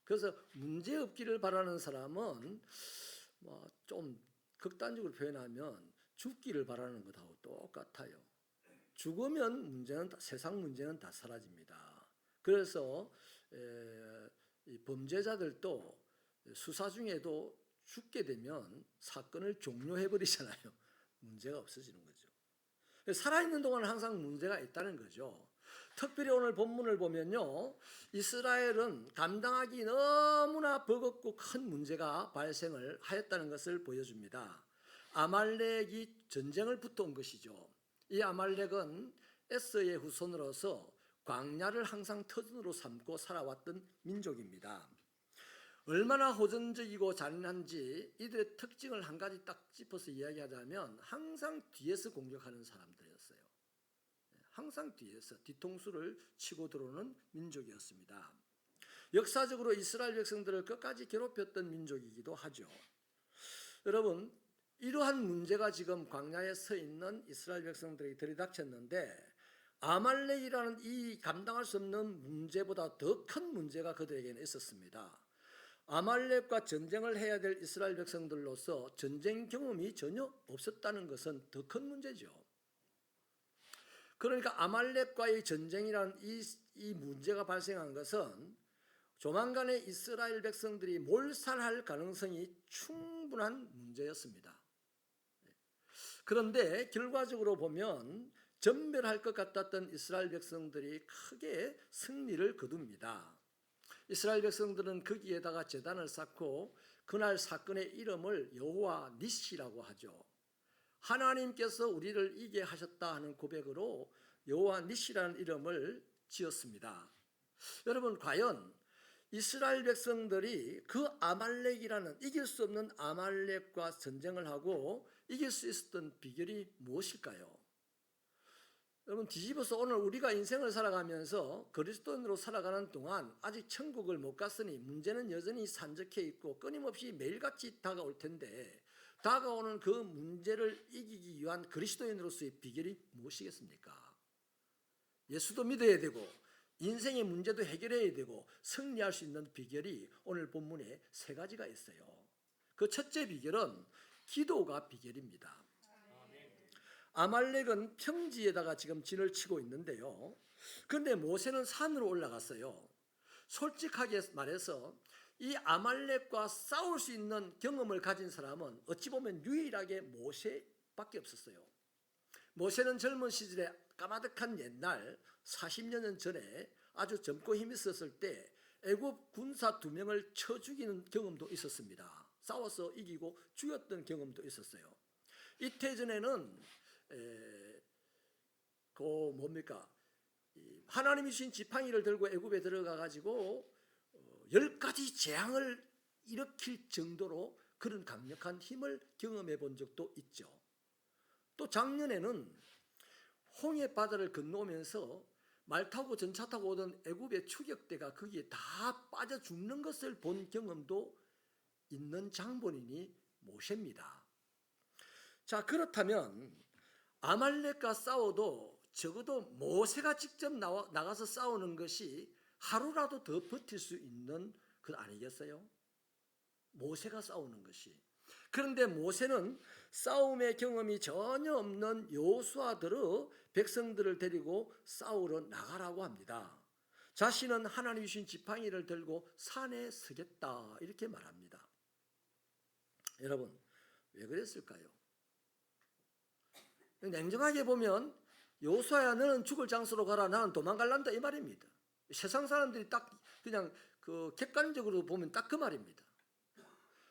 그래서 문제 없기를 바라는 사람은 좀 극단적으로 표현하면 죽기를 바라는 것하고 똑같아요. 죽으면 세상 문제는 다 사라집니다. 그래서 이 범죄자들도 수사 중에도 죽게 되면 사건을 종료해 버리잖아요. 문제가 없어지는 거죠. 살아있는 동안 항상 문제가 있다는 거죠. 특별히 오늘 본문을 보면요, 이스라엘은 감당하기 너무나 버겁고 큰 문제가 발생을 하였다는 것을 보여줍니다. 아말렉이 전쟁을 붙어온 것이죠. 이 아말렉은 에서의 후손으로서 광야를 항상 터전으로 삼고 살아왔던 민족입니다. 얼마나 호전적이고 잔인한지 이들의 특징을 한 가지 딱 짚어서 이야기하자면 항상 뒤에서 공격하는 사람들이었어요. 항상 뒤에서 뒤통수를 치고 들어오는 민족이었습니다. 역사적으로 이스라엘 백성들을 끝까지 괴롭혔던 민족이기도 하죠. 여러분, 이러한 문제가 지금 광야에 서 있는 이스라엘 백성들에게 들이닥쳤는데 아말렉이라는 이 감당할 수 없는 문제보다 더 큰 문제가 그들에게는 있었습니다. 아말렉과 전쟁을 해야 될 이스라엘 백성들로서 전쟁 경험이 전혀 없었다는 것은 더 큰 문제죠. 그러니까 아말렉과의 전쟁이라는 이 문제가 발생한 것은 조만간에 이스라엘 백성들이 몰살할 가능성이 충분한 문제였습니다. 그런데 결과적으로 보면 전멸할 것 같았던 이스라엘 백성들이 크게 승리를 거둡니다. 이스라엘 백성들은 거기에다가 제단을 쌓고 그날 사건의 이름을 여호와 니시라고 하죠. 하나님께서 우리를 이기게 하셨다 하는 고백으로 여호와 니시라는 이름을 지었습니다. 여러분, 과연 이스라엘 백성들이 그 아말렉이라는 이길 수 없는 아말렉과 전쟁을 하고 이길 수 있었던 비결이 무엇일까요? 여러분, 뒤집어서 오늘 우리가 인생을 살아가면서 그리스도인으로 살아가는 동안 아직 천국을 못 갔으니 문제는 여전히 산적해 있고 끊임없이 매일같이 다가올 텐데 다가오는 그 문제를 이기기 위한 그리스도인으로서의 비결이 무엇이겠습니까? 예수도 믿어야 되고 인생의 문제도 해결해야 되고 승리할 수 있는 비결이 오늘 본문에 세 가지가 있어요. 그 첫째 비결은 기도가 비결입니다. 아말렉은 평지에다가 지금 진을 치고 있는데요. 그런데 모세는 산으로 올라갔어요. 솔직하게 말해서 이 아말렉과 싸울 수 있는 경험을 가진 사람은 어찌 보면 유일하게 모세밖에 없었어요. 모세는 젊은 시절에 까마득한 옛날 40년 전에 아주 젊고 힘 있었을 때 애굽 군사 2명을 쳐 죽이는 경험도 있었습니다. 싸워서 이기고 죽였던 경험도 있었어요. 이태 전에는 하나님이 주신 지팡이를 들고 애굽에 들어가 가지고 10가지 재앙을 일으킬 정도로 그런 강력한 힘을 경험해 본 적도 있죠. 또 작년에는 홍해 바다를 건너오면서 말 타고 전차 타고 오던 애굽의 추격대가 거기에 다 빠져 죽는 것을 본 경험도 있는 장본인이 모세입니다. 자, 그렇다면 아말렉과 싸워도 적어도 모세가 직접 나가서 싸우는 것이 하루라도 더 버틸 수 있는 것 아니겠어요? 모세가 싸우는 것이. 그런데 모세는 싸움의 경험이 전혀 없는 여호수아들의 백성들을 데리고 싸우러 나가라고 합니다. 자신은 하나님이 주신 지팡이를 들고 산에 서겠다 이렇게 말합니다. 여러분, 왜 그랬을까요? 냉정하게 보면 여호수아야 너는 죽을 장소로 가라, 나는 도망갈란다 이 말입니다. 세상 사람들이 딱 그냥 그 객관적으로 보면 딱 그 말입니다.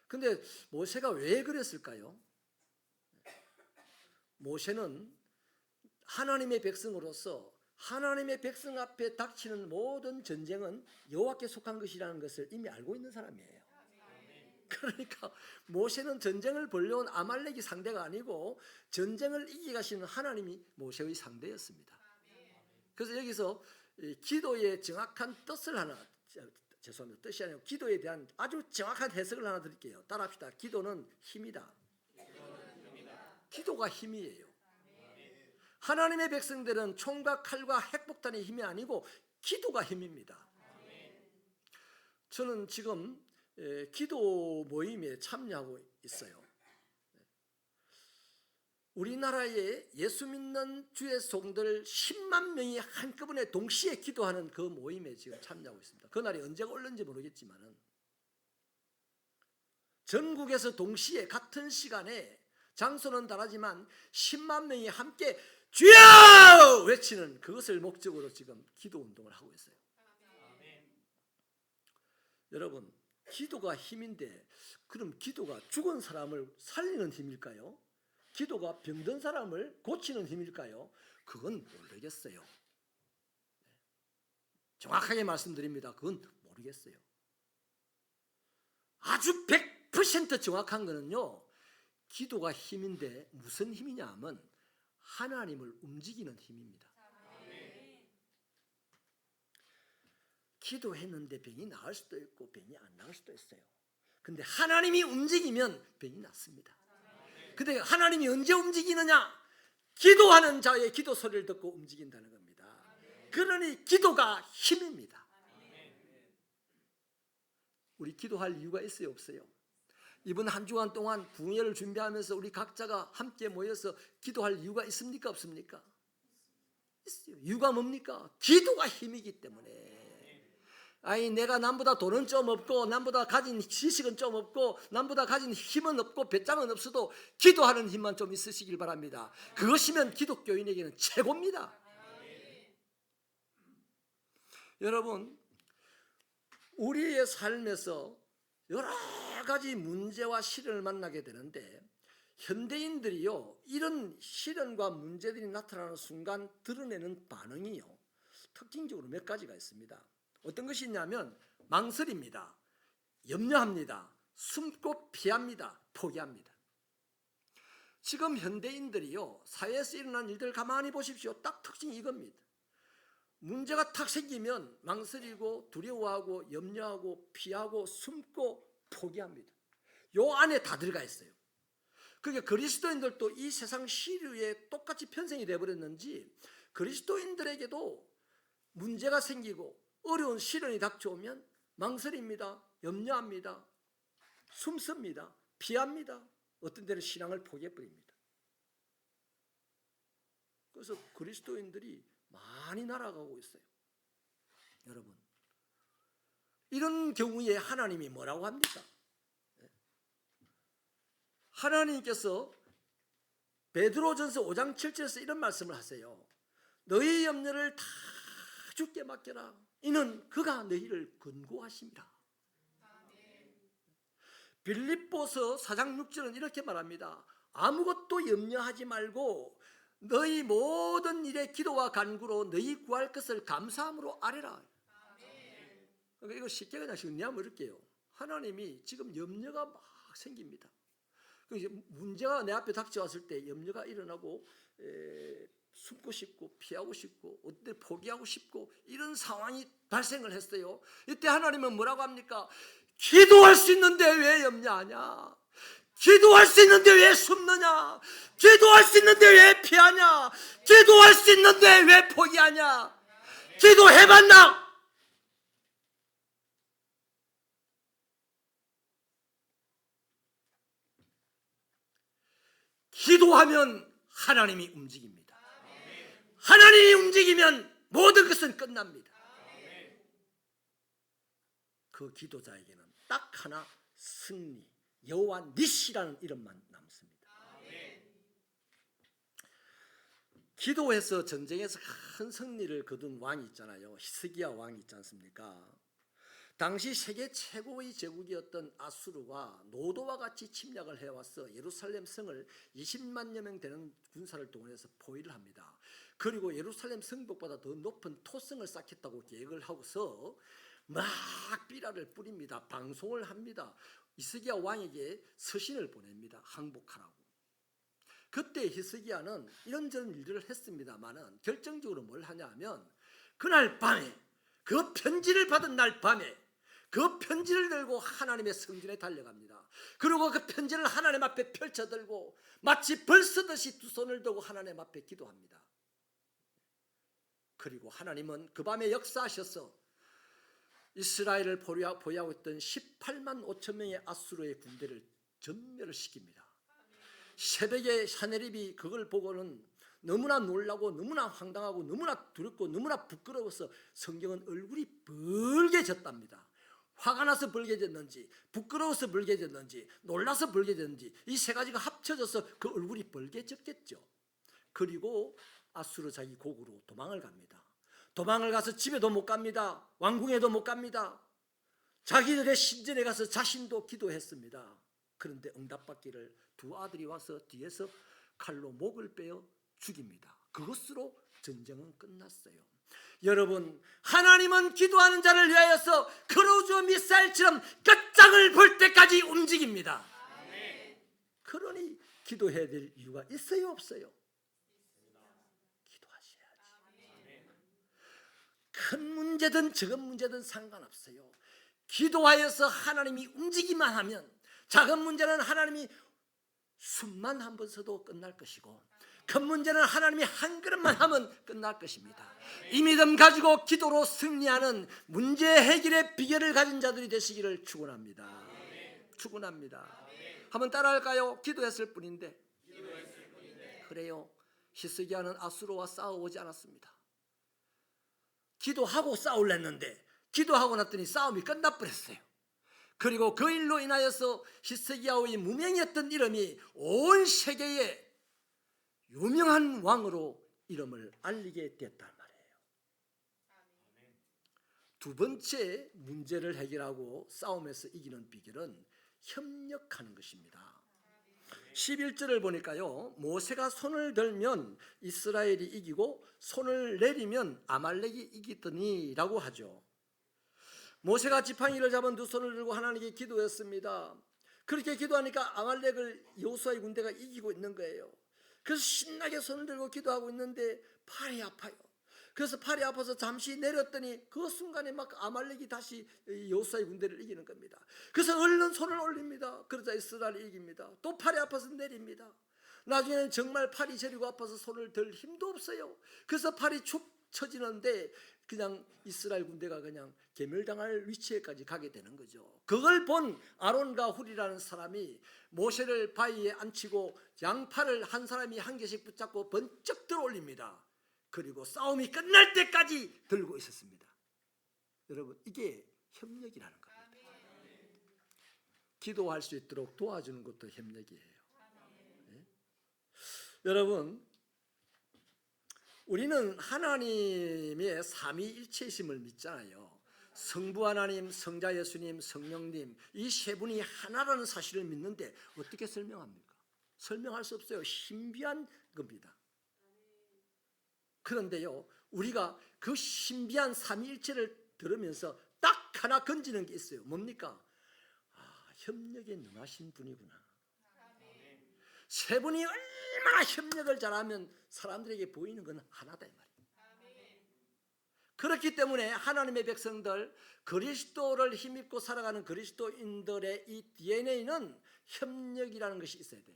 근데 모세가 왜 그랬을까요? 모세는 하나님의 백성으로서 하나님의 백성 앞에 닥치는 모든 전쟁은 여호와께 속한 것이라는 것을 이미 알고 있는 사람이에요. 그러니까 모세는 전쟁을 벌려온 아말렉이 상대가 아니고 전쟁을 이기가시는 하나님이 모세의 상대였습니다. 그래서 여기서 기도의 정확한 뜻을 하나, 죄송합니다, 뜻이 아니고 기도에 대한 아주 정확한 해석을 하나 드릴게요. 따라합시다. 기도는 힘이다. 기도가 힘이에요. 하나님의 백성들은 총과 칼과 핵폭탄의 힘이 아니고 기도가 힘입니다. 저는 지금 기도 모임에 참여하고 있어요. 우리나라에 예수 믿는 주의 종들 10만 명이 한꺼번에 동시에 기도하는 그 모임에 지금 참여하고 있습니다. 그날이 언제가 올는지 모르겠지만 전국에서 동시에 같은 시간에 장소는 다르지만 10만 명이 함께 주여! 외치는 그것을 목적으로 지금 기도 운동을 하고 있어요. 여러분, 기도가 힘인데 그럼 기도가 죽은 사람을 살리는 힘일까요? 기도가 병든 사람을 고치는 힘일까요? 그건 모르겠어요. 정확하게 말씀드립니다. 그건 모르겠어요. 아주 100% 정확한 거는요, 기도가 힘인데 무슨 힘이냐 하면 하나님을 움직이는 힘입니다. 기도했는데 병이 나을 수도 있고 병이 안 나을 수도 있어요. 근데 하나님이 움직이면 병이 낫습니다. 근데 하나님이 언제 움직이느냐? 기도하는 자의 기도 소리를 듣고 움직인다는 겁니다. 그러니 기도가 힘입니다. 우리 기도할 이유가 있어요, 없어요? 이번 한 주간 동안 부흥회를 준비하면서 우리 각자가 함께 모여서 기도할 이유가 있습니까, 없습니까? 있어요. 이유가 뭡니까? 기도가 힘이기 때문에. 아니, 내가 남보다 돈은 좀 없고 남보다 가진 지식은 좀 없고 남보다 가진 힘은 없고 배짱은 없어도 기도하는 힘만 좀 있으시길 바랍니다. 그것이면 기독교인에게는 최고입니다. 여러분, 우리의 삶에서 여러 가지 문제와 시련을 만나게 되는데 현대인들이요, 이런 시련과 문제들이 나타나는 순간 드러내는 반응이요, 특징적으로 몇 가지가 있습니다. 어떤 것이 있냐면 망설입니다. 염려합니다. 숨고 피합니다. 포기합니다. 지금 현대인들이요, 사회에서 일어난 일들 가만히 보십시오. 딱 특징이 이겁니다. 문제가 탁 생기면 망설이고 두려워하고 염려하고 피하고 숨고 포기합니다. 요 안에 다 들어가 있어요. 그러니까 그리스도인들도 이 세상 시류에 똑같이 편성이 되어버렸는지 그리스도인들에게도 문제가 생기고 어려운 시련이 닥쳐오면 망설입니다. 염려합니다. 숨습니다. 피합니다. 어떤 때는 신앙을 포기해버립니다. 그래서 그리스도인들이 많이 날아가고 있어요. 여러분, 이런 경우에 하나님이 뭐라고 합니까? 하나님께서 베드로전서 5장 7절에서 이런 말씀을 하세요. 너희 염려를 다 주께 맡겨라. 이는 그가 너희를 권고하심이라. 빌립보서 4장 6절은 이렇게 말합니다. 아무것도 염려하지 말고 너희 모든 일에 기도와 간구로 너희 구할 것을 감사함으로 아뢰라. 그러니까 이거 쉽게 그냥 정리하면 이럴게요. 하나님이 지금 염려가 막 생깁니다. 문제가 내 앞에 닥쳐왔을 때 염려가 일어나고 숨고 싶고 피하고 싶고 어떤 때 포기하고 싶고 이런 상황이 발생을 했어요. 이때 하나님은 뭐라고 합니까? 기도할 수 있는데 왜 염려하냐? 기도할 수 있는데 왜 숨느냐? 기도할 수 있는데 왜 피하냐? 기도할 수 있는데 왜 포기하냐? 기도해봤나? 기도하면 하나님이 움직입니다. 하나님이 움직이면 모든 것은 끝납니다. 그 기도자에게는 딱 하나, 승리, 여호와 니시라는 이름만 남습니다. 기도해서 전쟁에서 큰 승리를 거둔 왕이 있잖아요. 히스기야 왕이 있지 않습니까? 당시 세계 최고의 제국이었던 아수르가 노도와 같이 침략을 해와서 예루살렘 성을 20만여 명 되는 군사를 동원해서 포위를 합니다. 그리고 예루살렘 성벽보다 더 높은 토성을 쌓겠다고 계획을 하고서 막 비라를 뿌립니다. 방송을 합니다. 히스기야 왕에게 서신을 보냅니다. 항복하라고. 그때 히스기야는 이런저런 일들을 했습니다마는 결정적으로 뭘 하냐면 그날 밤에, 그 편지를 받은 날 밤에 그 편지를 들고 하나님의 성전에 달려갑니다. 그리고 그 편지를 하나님 앞에 펼쳐들고 마치 벌 쓰듯이 두 손을 들고 하나님 앞에 기도합니다. 그리고 하나님은 그 밤에 역사하셔서 이스라엘을 보유하고 있던 18만 5천 명의 아수르의 군대를 전멸을 시킵니다. 새벽에 사네립이 그걸 보고는 너무나 놀라고 너무나 황당하고 너무나 두렵고 너무나 부끄러워서 성경은 얼굴이 벌개졌답니다. 화가 나서 벌개졌는지 부끄러워서 벌개졌는지 놀라서 벌개졌는지 이 세 가지가 합쳐져서 그 얼굴이 벌개졌겠죠. 그리고 아수르 자기 고국으로 도망을 갑니다. 도망을 가서 집에도 못 갑니다. 왕궁에도 못 갑니다. 자기들의 신전에 가서 자신도 기도했습니다. 그런데 응답받기를 두 아들이 와서 뒤에서 칼로 목을 베어 죽입니다. 그것으로 전쟁은 끝났어요. 여러분, 하나님은 기도하는 자를 위하여서 크루즈 미사일처럼 끝장을 볼 때까지 움직입니다. 그러니 기도해야 될 이유가 있어요, 없어요? 기도하셔야지. 큰 문제든 적은 문제든 상관없어요. 기도하여서 하나님이 움직이만 하면, 작은 문제는 하나님이 숨만 한 번 써도 끝날 것이고 큰 문제는 하나님이 한 걸음만 하면 끝날 것입니다. 이 믿음 가지고 기도로 승리하는 문제 해결의 비결을 가진 자들이 되시기를 축원합니다. 축원합니다. 한번 따라할까요? 기도했을 뿐인데. 그래요. 히스기야는 아수르와 싸워오지 않았습니다. 기도하고 싸우려는데 기도하고 났더니 싸움이 끝나버렸어요. 그리고 그 일로 인하여서 히스기야의 무명이었던 이름이 온 세계에 유명한 왕으로 이름을 알리게 됐단 말이에요. 두 번째 문제를 해결하고 싸움에서 이기는 비결은 협력하는 것입니다. 11절을 보니까요, 모세가 손을 들면 이스라엘이 이기고 손을 내리면 아말렉이 이기더니 라고 하죠. 모세가 지팡이를 잡은 두 손을 들고 하나님께 기도했습니다. 그렇게 기도하니까 아말렉을 여호수아의 군대가 이기고 있는 거예요. 그래서 신나게 손을 들고 기도하고 있는데 팔이 아파요. 그래서 팔이 아파서 잠시 내렸더니 그 순간에 막 아말렉이 다시 여호수아의 군대를 이기는 겁니다. 그래서 얼른 손을 올립니다. 그러자 이스라엘이 이깁니다. 또 팔이 아파서 내립니다. 나중에는 정말 팔이 저리고 아파서 손을 들 힘도 없어요. 그래서 팔이 축 처지는데 그냥 이스라엘 군대가 그냥 괴멸당할 위치에까지 가게 되는 거죠. 그걸 본 아론과 훌이라는 사람이 모세를 바위에 앉히고 양팔을 한 사람이 한 개씩 붙잡고 번쩍 들어 올립니다. 그리고 싸움이 끝날 때까지 들고 있었습니다. 여러분, 이게 협력이라는 겁니다. 기도할 수 있도록 도와주는 것도 협력이에요. 네? 여러분, 우리는 하나님의 삼위일체이심을 믿잖아요. 성부 하나님, 성자 예수님, 성령님, 이 세 분이 하나라는 사실을 믿는데 어떻게 설명합니까? 설명할 수 없어요. 신비한 겁니다. 그런데요, 우리가 그 신비한 삼위일체를 들으면서 딱 하나 건지는 게 있어요. 뭡니까? 협력에 능하신 분이구나. 세 분이 얼마나 협력을 잘하면 사람들에게 보이는 건 하나다 이 말이에요. 그렇기 때문에 하나님의 백성들, 그리스도를 힘입고 살아가는 그리스도인들의 이 DNA는 협력이라는 것이 있어야 돼요.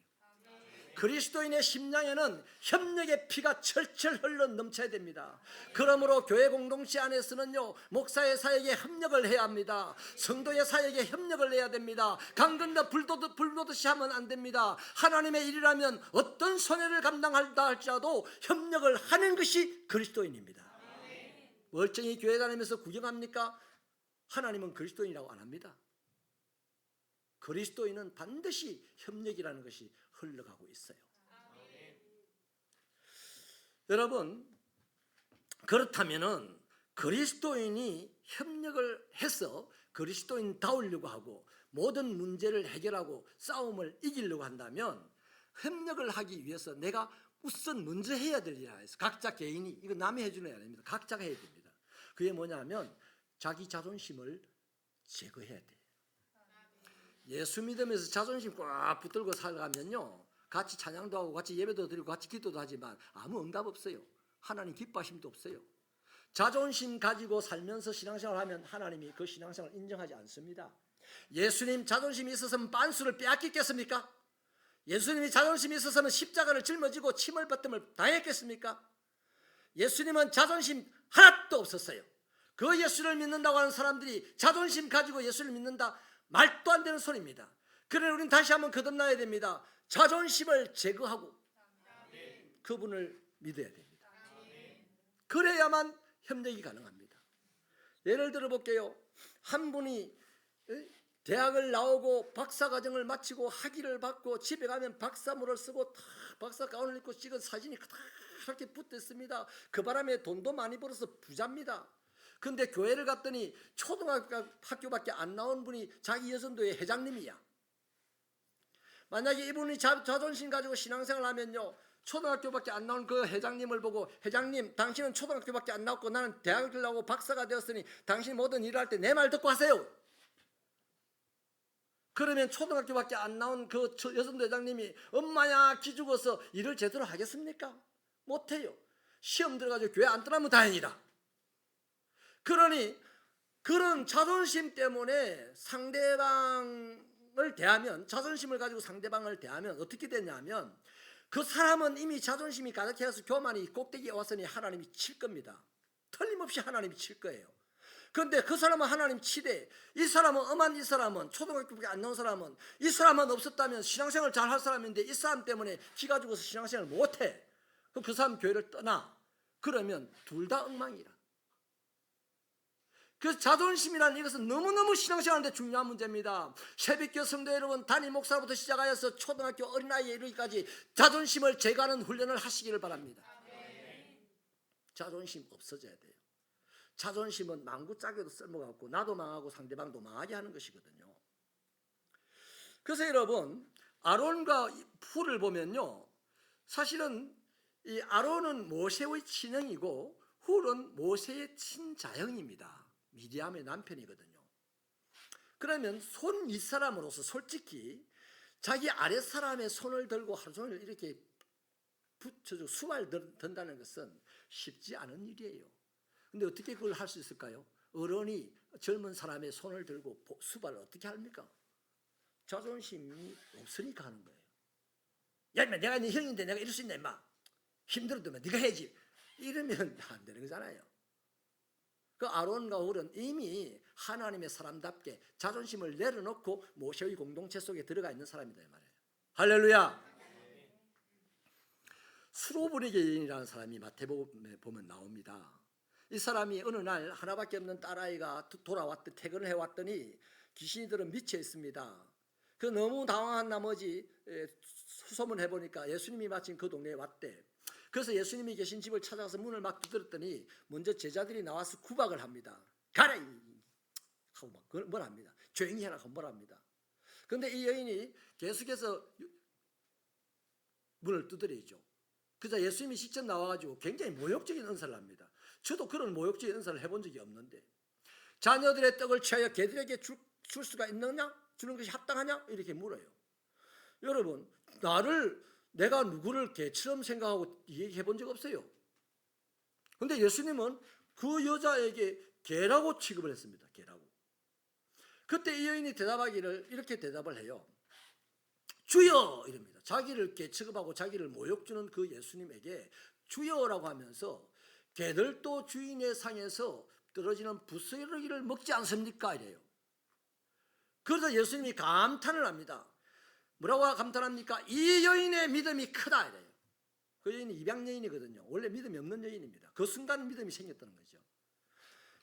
그리스도인의 심장에는 협력의 피가 철철 흘러 넘쳐야 됩니다. 그러므로 교회 공동체 안에서는요, 목사의 사역에 협력을 해야 합니다. 성도의 사역에 협력을 해야 됩니다. 강건다 불도듯이 하면 안 됩니다. 하나님의 일이라면 어떤 손해를 감당한다 할지라도 협력을 하는 것이 그리스도인입니다. 멀쩡히 교회 다니면서 구경합니까? 하나님은 그리스도인이라고 안 합니다. 그리스도인은 반드시 협력이라는 것이 흘러가고 있어요. 여러분, 그렇다면은 그리스도인이 협력을 해서 그리스도인다우려고 하고 모든 문제를 해결하고 싸움을 이기려고 한다면 협력을 하기 위해서 내가 우선 먼저 해야 될 일이 하나 있어요. 각자 개인이, 이거 남이 해주는 게 아닙니다. 각자가 해야 됩니다. 그게 뭐냐면 자기 자존심을 제거해야 돼요. 예수 믿으면서 자존심 꽉 붙들고 살아가면요, 같이 찬양도 하고 같이 예배도 드리고 같이 기도도 하지만 아무 응답 없어요. 하나님 기뻐하심도 없어요. 자존심 가지고 살면서 신앙생활을 하면 하나님이 그 신앙생활을 인정하지 않습니다. 예수님 자존심이 있었으면 빤수를 빼앗겼겠습니까? 예수님이 자존심이 있었으면 십자가를 짊어지고 침을 뱉음을 당했겠습니까? 예수님은 자존심 하나도 없었어요. 그 예수를 믿는다고 하는 사람들이 자존심 가지고 예수를 믿는다, 말도 안 되는 소리입니다. 그러니 우리는 다시 한번 거듭나야 됩니다. 자존심을 제거하고 그분을 믿어야 됩니다. 그래야만 협력이 가능합니다. 예를 들어 볼게요. 한 분이 대학을 나오고 박사과정을 마치고 학위를 받고 집에 가면 박사물을 쓰고 박사 가운을 입고 찍은 사진이 그렇게 붙어 있습니다. 그 바람에 돈도 많이 벌어서 부자입니다. 근데 교회를 갔더니 초등학교밖에 안 나온 분이 자기 여선도의 회장님이야. 만약에 이분이 자존심 가지고 신앙생활을 하면요, 초등학교밖에 안 나온 그 회장님을 보고, 회장님 당신은 초등학교밖에 안 나왔고 나는 대학을 나오고 박사가 되었으니 당신 모든 일을 할 때 내 말 듣고 하세요. 그러면 초등학교밖에 안 나온 그 여선도 회장님이 엄마야 기죽어서 일을 제대로 하겠습니까? 못해요. 시험 들어가지고 교회 안 떠나면 다행이다. 그러니 그런 자존심 때문에 상대방을 대하면, 자존심을 가지고 상대방을 대하면 어떻게 되냐면 그 사람은 이미 자존심이 가득해서 교만이 꼭대기에 왔으니 하나님이 칠 겁니다. 틀림없이 하나님이 칠 거예요. 그런데 그 사람은 하나님 치되, 이 사람은 엄한, 이 사람은 초등학교밖에 안 나온 사람은, 이 사람은 없었다면 신앙생활 잘 할 사람인데 이 사람 때문에 기가 죽어서 신앙생활 못해. 그럼 그 사람 교회를 떠나. 그러면 둘 다 엉망이라. 그래서 자존심이라는 이것은 너무너무 신앙생활하는데 중요한 문제입니다. 새벽교 성도 여러분, 담임 목사부터 시작하여서 초등학교 어린아이에 이르기까지 자존심을 제거하는 훈련을 하시기를 바랍니다. 자존심 없어져야 돼요. 자존심은 망구짝에도 쓸모가 없고 나도 망하고 상대방도 망하게 하는 것이거든요. 그래서 여러분, 아론과 훌을 보면요, 사실은 이 아론은 모세의 친형이고 훌은 모세의 친자형입니다. 미디암의 남편이거든요. 그러면 손 윗사람으로서 솔직히 자기 아랫사람의 손을 들고 하루 종일 이렇게 붙여주고 수발 든다는 것은 쉽지 않은 일이에요. 근데 어떻게 그걸 할 수 있을까요? 어른이 젊은 사람의 손을 들고 수발을 어떻게 합니까? 자존심이 없으니까 하는 거예요. 야, 임마, 내가 네 형인데 내가 이럴 수 있나, 임마. 힘들어도 네가 해야지. 이러면 안 되는 거잖아요. 그 아론과 훌은 이미 하나님의 사람답게 자존심을 내려놓고 모세의 공동체 속에 들어가 있는 사람이다 이 말이에요. 할렐루야. 수로브니게 여인이라는 사람이 마태복음에 보면 나옵니다. 이 사람이 어느 날 하나밖에 없는 딸아이가 퇴근을 해왔더니 귀신이 들어 미쳐 있습니다. 그 너무 당황한 나머지 수소문해 보니까 예수님이 마침 그 동네에 왔대. 그래서 예수님이 계신 집을 찾아가서 문을 막 두드렸더니 먼저 제자들이 나와서 구박을 합니다. 가라! 하고 막 뭘 합니다. 조용히 해라 하고 뭘 합니다. 그런데 이 여인이 계속해서 문을 두드리죠. 그래서 예수님이 직접 나와가지고 굉장히 모욕적인 은사를 합니다. 저도 그런 모욕적인 은사를 해본 적이 없는데, 자녀들의 떡을 취하여 개들에게 줄 수가 있느냐? 주는 것이 합당하냐? 이렇게 물어요. 여러분, 내가 누구를 개처럼 생각하고 얘기해 본 적 없어요. 근데 예수님은 그 여자에게 개라고 취급을 했습니다. 개라고. 그때 이 여인이 대답하기를 이렇게 대답을 해요. 주여 이럽니다. 자기를 개 취급하고 자기를 모욕 주는 그 예수님에게 주여라고 하면서 개들도 주인의 상에서 떨어지는 부스러기를 먹지 않습니까? 이래요. 그래서 예수님이 감탄을 합니다. 뭐라고 감탄합니까? 이 여인의 믿음이 크다 이래요. 그 여인이 입양 여인이거든요. 원래 믿음이 없는 여인입니다. 그 순간 믿음이 생겼다는 거죠.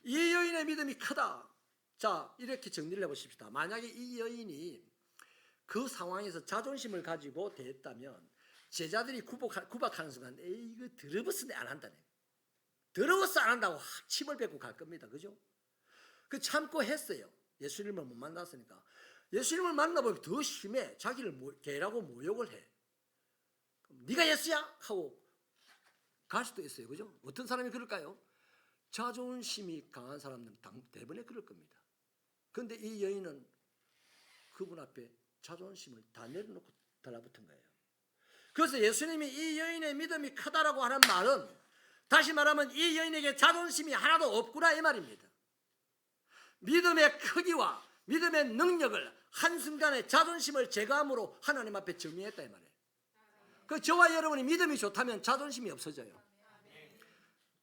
이 여인의 믿음이 크다. 자, 이렇게 정리를 해보십시다. 만약에 이 여인이 그 상황에서 자존심을 가지고 대했다면 제자들이 구박하는 순간 에이 이거 더러웠으니 안 한다네. 더러워서 안 한다고 침을 뱉고 갈 겁니다. 그죠? 그 참고 했어요. 예수님을 못 만났으니까. 예수님을 만나보면 더 심해. 자기를 개라고 모욕을 해. 네가 예수야? 하고 갈 수도 있어요. 그죠? 어떤 사람이 그럴까요? 자존심이 강한 사람들은 대부분에 그럴 겁니다. 그런데 이 여인은 그분 앞에 자존심을 다 내려놓고 달라붙은 거예요. 그래서 예수님이 이 여인의 믿음이 크다라고 하는 말은 다시 말하면 이 여인에게 자존심이 하나도 없구나 이 말입니다. 믿음의 크기와 믿음의 능력을 한순간에 자존심을 제거함으로 하나님 앞에 정의했다 이 말이에요. 그 저와 여러분이 믿음이 좋다면 자존심이 없어져요.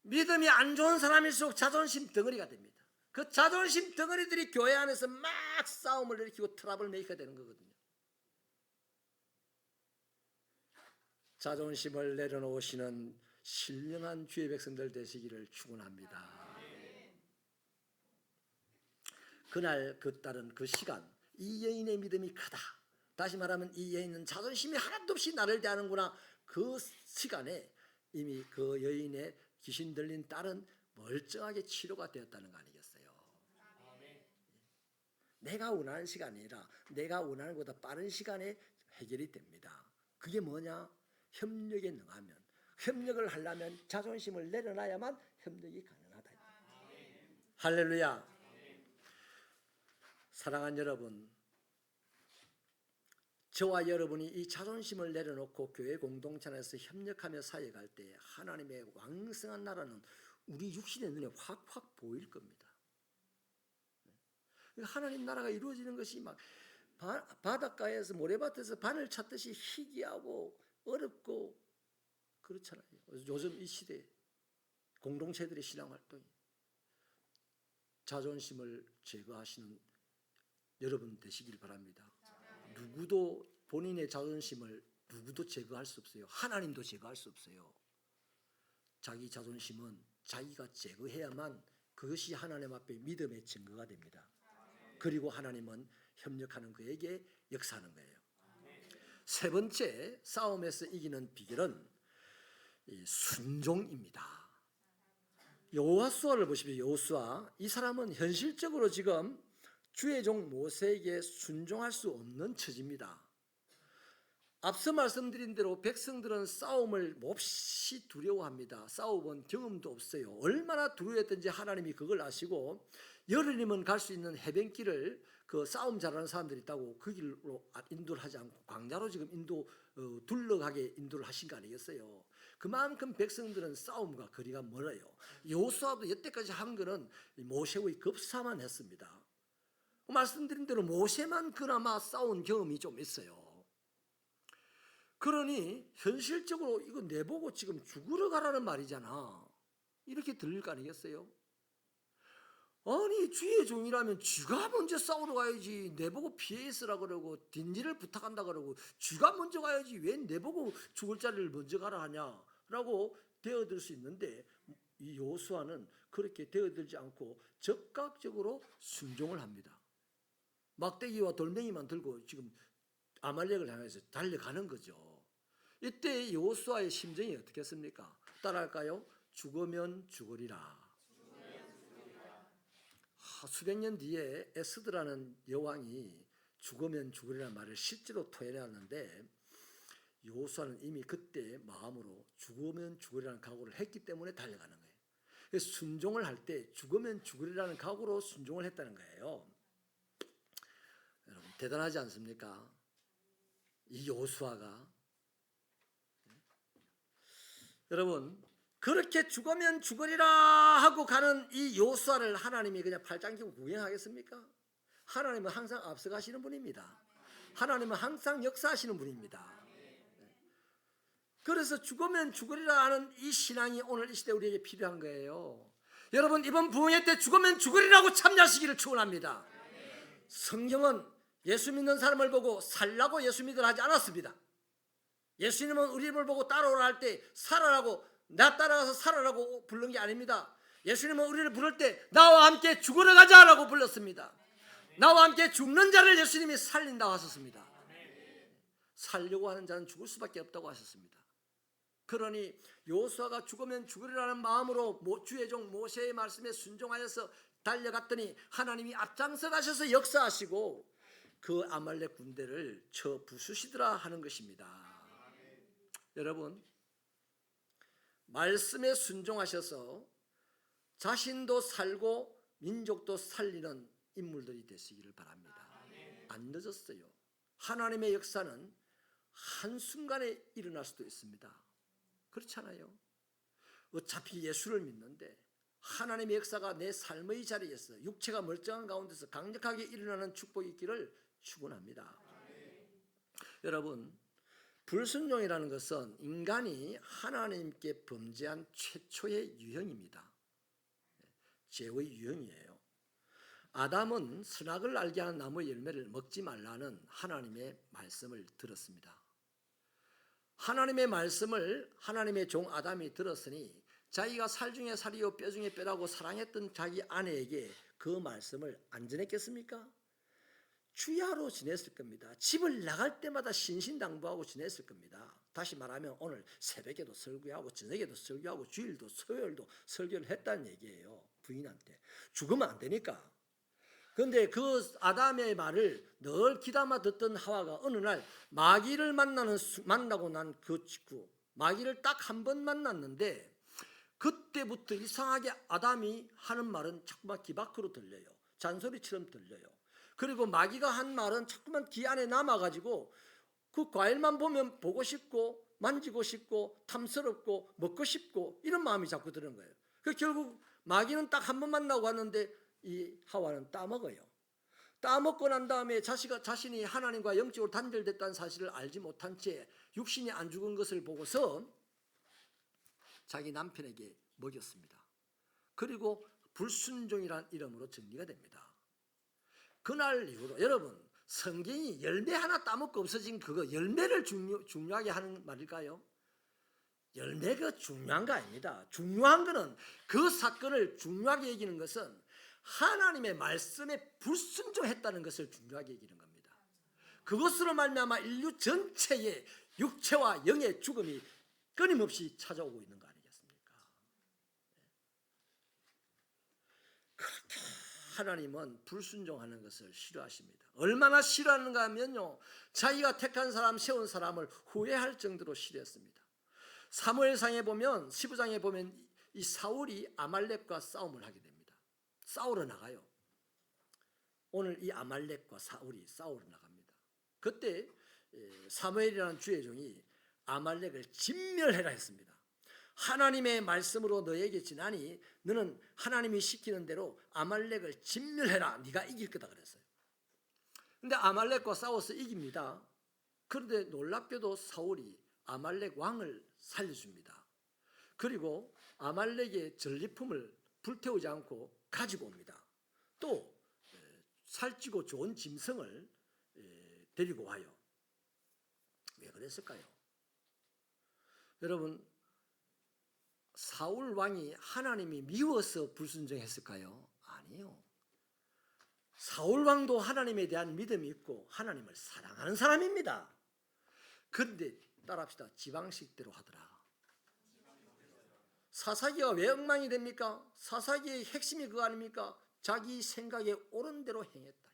믿음이 안 좋은 사람일수록 자존심 덩어리가 됩니다. 그 자존심 덩어리들이 교회 안에서 막 싸움을 일으키고 트러블 메이커가 되는 거거든요. 자존심을 내려놓으시는 신령한 주의 백성들 되시기를 축원합니다. 그날 그 딸은 그 시간 이 여인의 믿음이 크다. 다시 말하면 이 여인은 자존심이 하나도 없이 나를 대하는구나. 그 시간에 이미 그 여인의 귀신 들린 딸은 멀쩡하게 치료가 되었다는 거 아니겠어요? 내가 원하는 시간이 아니라 내가 원하는 것보다 빠른 시간에 해결이 됩니다. 그게 뭐냐? 협력에 능하면, 협력을 하려면 자존심을 내려놔야만 협력이 가능하다. 할렐루야. 사랑하는 여러분, 저와 여러분이 이 자존심을 내려놓고 교회 공동체 안에서 협력하며 사역할 때 하나님의 왕성한 나라는 우리 육신의 눈에 확확 보일 겁니다. 하나님 나라가 이루어지는 것이 막 바닷가에서 모래밭에서 바늘 찾듯이 희귀하고 어렵고 그렇잖아요. 요즘 이 시대에 공동체들의 신앙활동이 자존심을 제거하시는 여러분 되시길 바랍니다. 누구도 본인의 자존심을 누구도 제거할 수 없어요. 하나님도 제거할 수 없어요. 자기 자존심은 자기가 제거해야만 그것이 하나님 앞에 믿음의 증거가 됩니다. 그리고 하나님은 협력하는 그에게 역사하는 거예요. 세 번째 싸움에서 이기는 비결은 순종입니다. 여호수아를 보십시오. 여호수아, 이 사람은 현실적으로 지금 주의 종 모세에게 순종할 수 없는 처지입니다. 앞서 말씀드린 대로 백성들은 싸움을 몹시 두려워합니다. 싸워본 경험도 없어요. 얼마나 두려워했던지 하나님이 그걸 아시고 여름이면 갈 수 있는 해변길을 그 싸움 잘하는 사람들이 있다고 그 길로 인도를 하지 않고 광야로 지금 둘러가게 인도를 하신 거 아니겠어요? 그만큼 백성들은 싸움과 거리가 멀어요. 여호수아도 여태까지 한 거는 모세의 급사만 했습니다. 말씀드린 대로 모세만 그나마 싸운 경험이 좀 있어요. 그러니 현실적으로 이거 내보고 지금 죽으러 가라는 말이잖아. 이렇게 들릴 거 아니겠어요? 아니 주의 종이라면 쥐가 먼저 싸우러 가야지. 내보고 피해 있으라 그러고 딘지를 부탁한다 그러고 쥐가 먼저 가야지. 왜 내보고 죽을 자리를 먼저 가라 하냐라고 되어들 수 있는데 이 여호수아는 그렇게 되어들지 않고 적극적으로 순종을 합니다. 막대기와 돌멩이만 들고 지금 아말렉을 향해서 달려가는 거죠. 이때 여호수아의 심정이 어떻겠습니까? 따라할까요? 죽으면 죽으리라. 수백 년 뒤에 에스드라는 여왕이 죽으면 죽으리라는 말을 실제로 토해내었는데 여호수아는 이미 그때 마음으로 죽으면 죽으리라는 각오를 했기 때문에 달려가는 거예요. 그래서 순종을 할 때 죽으면 죽으리라는 각오로 순종을 했다는 거예요. 여러분 대단하지 않습니까? 이 여호수아가 여러분 그렇게 죽으면 죽으리라 하고 가는 이 요수아를 하나님이 그냥 팔짱 끼고 구경하겠습니까? 하나님은 항상 앞서가시는 분입니다. 하나님은 항상 역사하시는 분입니다. 그래서 죽으면 죽으리라 하는 이 신앙이 오늘 이 시대 우리에게 필요한 거예요. 여러분, 이번 부흥회 때 죽으면 죽으리라고 참여하시기를 축원합니다. 성경은 예수 믿는 사람을 보고 살라고 예수 믿으라 하지 않았습니다. 예수님은 우리를 보고 따라오라 할 때 살아라고, 나 따라가서 살아라고 부른 게 아닙니다. 예수님은 우리를 부를 때 나와 함께 죽으러 가자라고 불렀습니다. 나와 함께 죽는 자를 예수님이 살린다고 하셨습니다. 살려고 하는 자는 죽을 수밖에 없다고 하셨습니다. 그러니 요수아가 죽으면 죽으리라는 마음으로 주의 종 모세의 말씀에 순종하여서 달려갔더니 하나님이 앞장서 가셔서 역사하시고 그 아말렉 군대를 쳐 부수시더라 하는 것입니다. 여러분, 말씀에 순종하셔서 자신도 살고 민족도 살리는 인물들이 되시기를 바랍니다. 안 늦었어요. 하나님의 역사는 한순간에 일어날 수도 있습니다. 그렇잖아요. 어차피 예수를 믿는데 하나님의 역사가 내 삶의 자리에서 육체가 멀쩡한 가운데서 강력하게 일어나는 축복이 있기를 축원합니다. 여러분, 불순종이라는 것은 인간이 하나님께 범죄한 최초의 유형입니다. 죄의 유형이에요. 아담은 선악을 알게 하는 나무의 열매를 먹지 말라는 하나님의 말씀을 들었습니다. 하나님의 말씀을 하나님의 종 아담이 들었으니 자기가 살 중에 살이요 뼈 중에 뼈라고 사랑했던 자기 아내에게 그 말씀을 안 전했겠습니까? 주야로 지냈을 겁니다. 집을 나갈 때마다 신신당부하고 지냈을 겁니다. 다시 말하면 오늘 새벽에도 설교하고 저녁에도 설교하고 주일도 수요일도 설교를 했다는 얘기예요. 부인한테. 죽으면 안 되니까. 그런데 그 아담의 말을 늘 귀담아 듣던 하와가 어느 날 마귀를 만나고 난 그 직후 마귀를 딱 한 번 만났는데 그때부터 이상하게 아담이 하는 말은 자꾸만 귀 밖으로 들려요. 잔소리처럼 들려요. 그리고 마귀가 한 말은 자꾸만 귀 안에 남아가지고 그 과일만 보면 보고 싶고 만지고 싶고 탐스럽고 먹고 싶고 이런 마음이 자꾸 드는 거예요. 그 결국 마귀는 딱 한 번 만나고 갔는데 이 하와는 따먹어요. 따먹고 난 다음에 자신이 하나님과 영적으로 단절됐다는 사실을 알지 못한 채 육신이 안 죽은 것을 보고서 자기 남편에게 먹였습니다. 그리고 불순종이라는 이름으로 정리가 됩니다. 그날 이후로 여러분, 성경이 열매 하나 따먹고 없어진 그거 열매를 중요하게 하는 말일까요? 열매가 중요한 거 아닙니다. 중요한 거는 그 사건을 중요하게 여기는 것은 하나님의 말씀에 불순종했다는 것을 중요하게 여기는 겁니다. 그것으로 말미암아 인류 전체의 육체와 영의 죽음이 끊임없이 찾아오고 있는 거 아니겠습니까? 그렇게 하나님은 불순종하는 것을 싫어하십니다. 얼마나 싫어하는가 하면요, 자기가 택한 사람, 세운 사람을 후회할 정도로 싫어했습니다. 사무엘상에 보면 15장에 보면 이 사울이 아말렉과 싸움을 하게 됩니다. 싸우러 나가요. 오늘 이 아말렉과 사울이 싸우러 나갑니다. 그때 사무엘이라는 주의 종이 아말렉을 진멸해라 했습니다. 하나님의 말씀으로 너에게 지나니 너는 하나님이 시키는 대로 아말렉을 진멸해라. 네가 이길 거다 그랬어요. 근데 아말렉과 싸워서 이깁니다. 그런데 놀랍게도 사울이 아말렉 왕을 살려줍니다. 그리고 아말렉의 전리품을 불태우지 않고 가지고 옵니다. 또 살찌고 좋은 짐승을 데리고 와요. 왜 그랬을까요? 여러분, 사울 왕이 하나님이 미워서 불순종했을까요? 아니요. 사울 왕도 하나님에 대한 믿음이 있고 하나님을 사랑하는 사람입니다. 그런데 따라합시다. 지방식대로 하더라. 사사기가 왜 엉망이 됩니까? 사사기의 핵심이 그거 아닙니까? 자기 생각에 옳은 대로 행했다.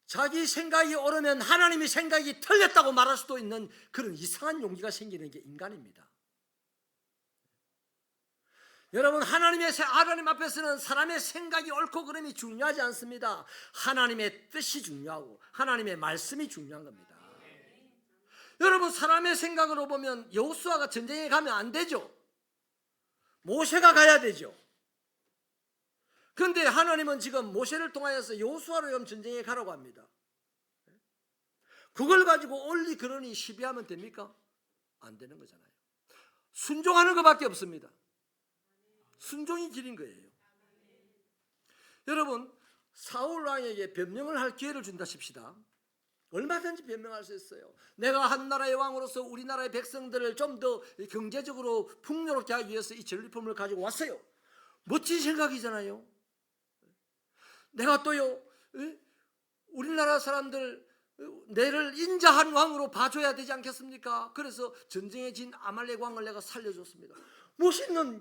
자기 생각이 옳으면 하나님의 생각이 틀렸다고 말할 수도 있는 그런 이상한 용기가 생기는 게 인간입니다. 여러분, 하나님 앞에서는 사람의 생각이 옳고 그름이 중요하지 않습니다. 하나님의 뜻이 중요하고 하나님의 말씀이 중요한 겁니다. 여러분, 사람의 생각으로 보면 여호수아가 전쟁에 가면 안 되죠. 모세가 가야 되죠. 그런데 하나님은 지금 모세를 통하여서 여호수아로 전쟁에 가라고 합니다. 그걸 가지고 올리 그러니 시비하면 됩니까? 안 되는 거잖아요. 순종하는 것밖에 없습니다. 순종이 길인 거예요. 여러분, 사울 왕에게 변명을 할 기회를 준다 칩시다. 얼마든지 변명할 수 있어요. 내가 한 나라의 왕으로서 우리나라의 백성들을 좀 더 경제적으로 풍요롭게 하기 위해서 이 전리품을 가지고 왔어요. 멋진 생각이잖아요. 내가 또요, 우리나라 사람들 내를 인자한 왕으로 봐줘야 되지 않겠습니까? 그래서 전쟁에 진 아말렉 왕을 내가 살려줬습니다. 멋있는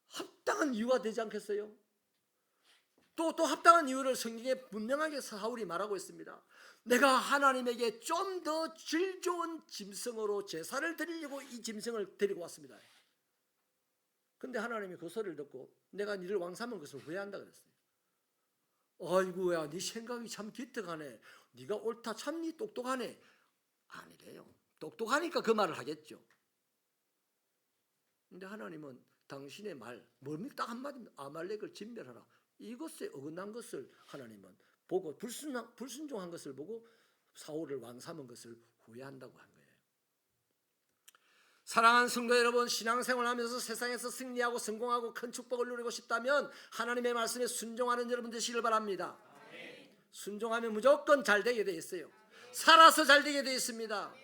합당한 이유가 되지 않겠어요? 또 합당한 이유를 성경에 분명하게 사울이 말하고 있습니다. 내가 하나님에게 좀 더 질 좋은 짐승으로 제사를 드리려고 이 짐승을 데리고 왔습니다. 근데 하나님이 그 소리를 듣고 내가 너를 왕 삼은 것을 후회한다 그랬어요. 아이고야, 네 생각이 참 기특하네. 네가 옳다, 참 네 똑똑하네. 아니래요. 똑똑하니까 그 말을 하겠죠. 근데 하나님은 당신의 말, 뭡니까? 딱 한마디입니다. 아말렉을 진멸하라. 이것에 어긋난 것을 하나님은 보고 불순종한 것을 보고 사울을 왕 삼은 것을 후회한다고 한 거예요. 사랑하는 성도 여러분, 신앙생활하면서 세상에서 승리하고 성공하고 큰 축복을 누리고 싶다면 하나님의 말씀에 순종하는 여러분 되시길 바랍니다. 순종하면 무조건 잘 되게 돼 있어요. 살아서 잘 되게 돼 있습니다.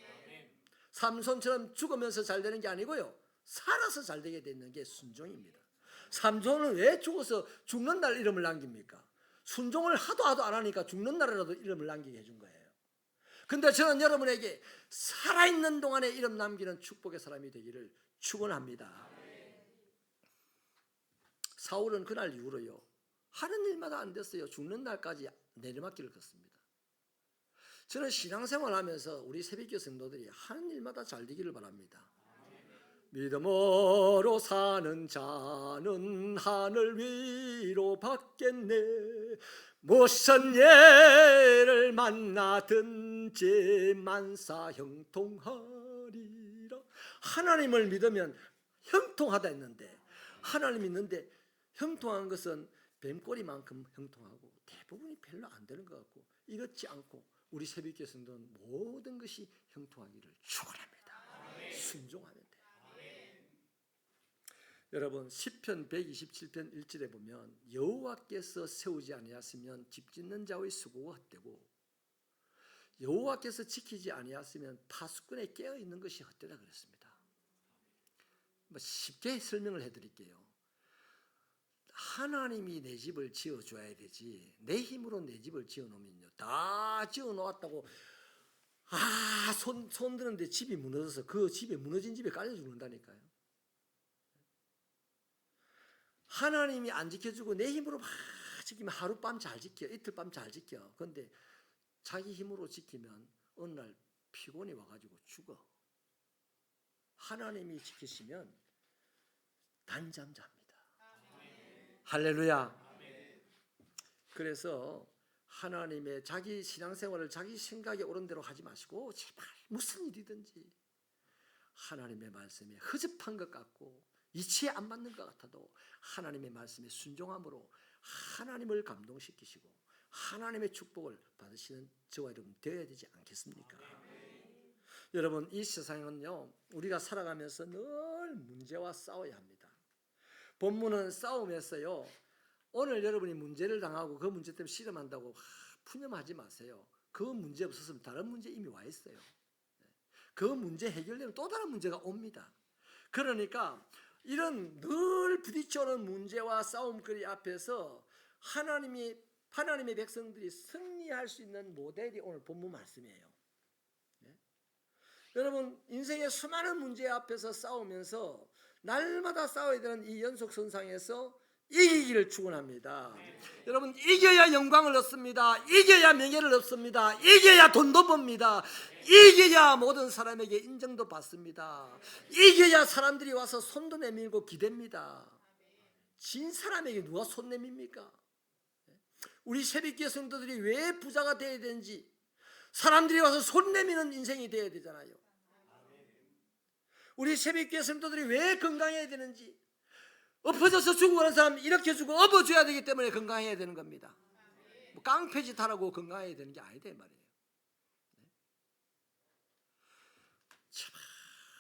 삼손처럼 죽으면서 잘 되는 게 아니고요, 살아서 잘 되게 되는 게 순종입니다. 삼손은 왜 죽어서 죽는 날 이름을 남깁니까? 순종을 하도 안 하니까 죽는 날이라도 이름을 남기게 해준 거예요. 근데 저는 여러분에게 살아있는 동안에 이름 남기는 축복의 사람이 되기를 축원합니다. 사울은 그날 이후로요, 하는 일마다 안 됐어요. 죽는 날까지 내리막길을 걷습니다. 저는 신앙생활 하면서 우리 새벽교 성도들이 하는 일마다 잘 되기를 바랍니다. 믿음으로 사는 자는 하늘 위로 받겠네. 무슨 예를 만나든지 만사 형통하리라. 하나님을 믿으면 형통하다 했는데, 하나님 믿는데 형통한 것은 뱀꼬리만큼 형통하고 대부분이 별로 안 되는 것 같고, 이렇지 않고 우리 새벽교 성도는 모든 것이 형통하기를 축원합니다. 순종하면 돼요. 여러분, 시편 127편 1절에 보면 여호와께서 세우지 아니하시면 집 짓는 자의 수고가 헛되고 여호와께서 지키지 아니하시면 파수꾼에 깨어 있는 것이 헛되다 그랬습니다. 쉽게 설명을 해드릴게요. 하나님이 내 집을 지어줘야 되지, 내 힘으로 내 집을 지어놓으면요, 다 지어놓았다고 손 드는데 집이 무너져서 그 집에 무너진 집에 깔려 죽는다니까요. 하나님이 안 지켜주고 내 힘으로 막 지키면 하룻밤 잘 지켜, 이틀밤 잘 지켜. 그런데 자기 힘으로 지키면 어느 날 피곤이 와가지고 죽어. 하나님이 지키시면 단잠 잡니다. 할렐루야. 그래서 하나님의 자기 신앙생활을 자기 생각에 옳은 대로 하지 마시고 제발 무슨 일이든지 하나님의 말씀에 허접한 것 같고 이치에 안 맞는 것 같아도 하나님의 말씀에 순종함으로 하나님을 감동시키시고 하나님의 축복을 받으시는 저와 여러분 되어야 되지 않겠습니까? 여러분, 이 세상은요, 우리가 살아가면서 늘 문제와 싸워야 합니다. 본문은 싸움에서요, 오늘 여러분이 문제를 당하고 그 문제 때문에 씨름한다고 푸념하지 마세요. 그 문제 없었으면 다른 문제 이미 와 있어요. 그 문제 해결되면 또 다른 문제가 옵니다. 그러니까 이런 늘 부딪혀오는 문제와 싸움거리 앞에서 하나님의 백성들이 승리할 수 있는 모델이 오늘 본문 말씀이에요. 네? 여러분, 인생의 수많은 문제 앞에서 싸우면서 날마다 싸워야 되는 이 연속선상에서 이기기를 축원합니다. 여러분, 이겨야 영광을 얻습니다. 이겨야 명예를 얻습니다. 이겨야 돈도 법니다. 이겨야 모든 사람에게 인정도 받습니다. 이겨야 사람들이 와서 손도 내밀고 기댑니다. 진 사람에게 누가 손 내밉니까? 우리 새벽기의 성도들이 왜 부자가 되어야 되는지, 사람들이 와서 손 내미는 인생이 되어야 되잖아요. 우리 새벽교회 성도들이 왜 건강해야 되는지, 엎어져서 죽어가는 사람 이렇게 주고 업어줘야 되기 때문에 건강해야 되는 겁니다. 뭐 깡패짓 하라고 건강해야 되는 게 아니다 이 말이에요.